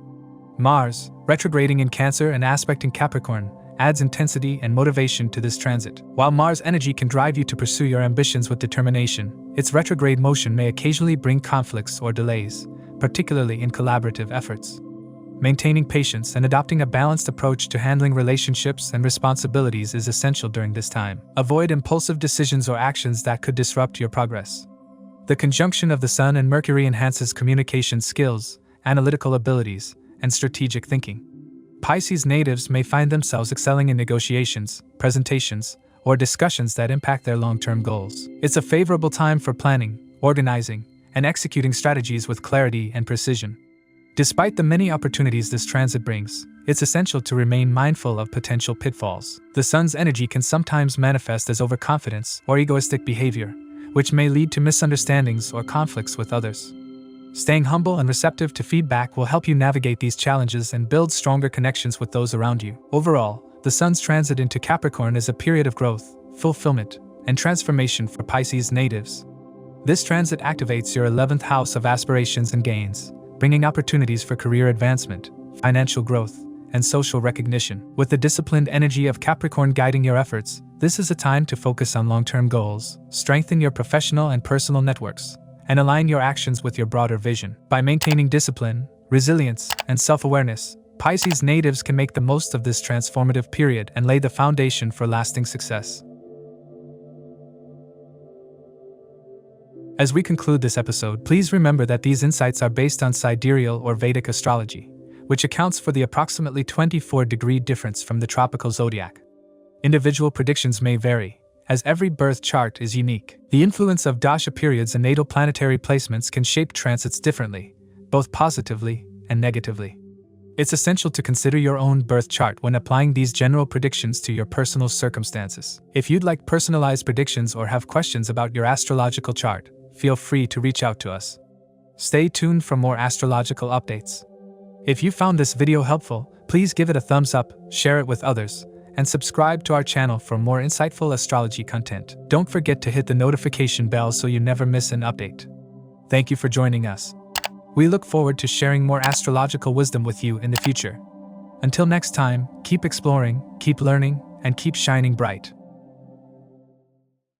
Mars, retrograding in Cancer and aspecting Capricorn, adds intensity and motivation to this transit. While Mars energy can drive you to pursue your ambitions with determination, its retrograde motion may occasionally bring conflicts or delays, particularly in collaborative efforts. Maintaining patience and adopting a balanced approach to handling relationships and responsibilities is essential during this time. Avoid impulsive decisions or actions that could disrupt your progress. The conjunction of the Sun and Mercury enhances communication skills, analytical abilities, and strategic thinking. Pisces natives may find themselves excelling in negotiations, presentations, or discussions that impact their long-term goals. It's a favorable time for planning, organizing, and executing strategies with clarity and precision. Despite the many opportunities this transit brings, it's essential to remain mindful of potential pitfalls. The Sun's energy can sometimes manifest as overconfidence or egoistic behavior, which may lead to misunderstandings or conflicts with others. Staying humble and receptive to feedback will help you navigate these challenges and build stronger connections with those around you. Overall, the Sun's transit into Capricorn is a period of growth, fulfillment, and transformation for Pisces natives. This transit activates your 11th house of aspirations and gains, bringing opportunities for career advancement, financial growth, and social recognition. With the disciplined energy of Capricorn guiding your efforts, this is a time to focus on long-term goals, strengthen your professional and personal networks, and align your actions with your broader vision. By maintaining discipline, resilience, and self-awareness, Pisces natives can make the most of this transformative period and lay the foundation for lasting success. As we conclude this episode, please remember that these insights are based on sidereal or Vedic astrology, which accounts for the approximately 24-degree difference from the tropical zodiac. Individual predictions may vary, as every birth chart is unique. The influence of dasha periods and natal planetary placements can shape transits differently, both positively and negatively. It's essential to consider your own birth chart when applying these general predictions to your personal circumstances. If you'd like personalized predictions or have questions about your astrological chart, feel free to reach out to us. Stay tuned for more astrological updates. If you found this video helpful, please give it a thumbs up, share it with others, and subscribe to our channel for more insightful astrology content. Don't forget to hit the notification bell so you never miss an update. Thank you for joining us. We look forward to sharing more astrological wisdom with you in the future. Until next time, keep exploring, keep learning, and keep shining bright.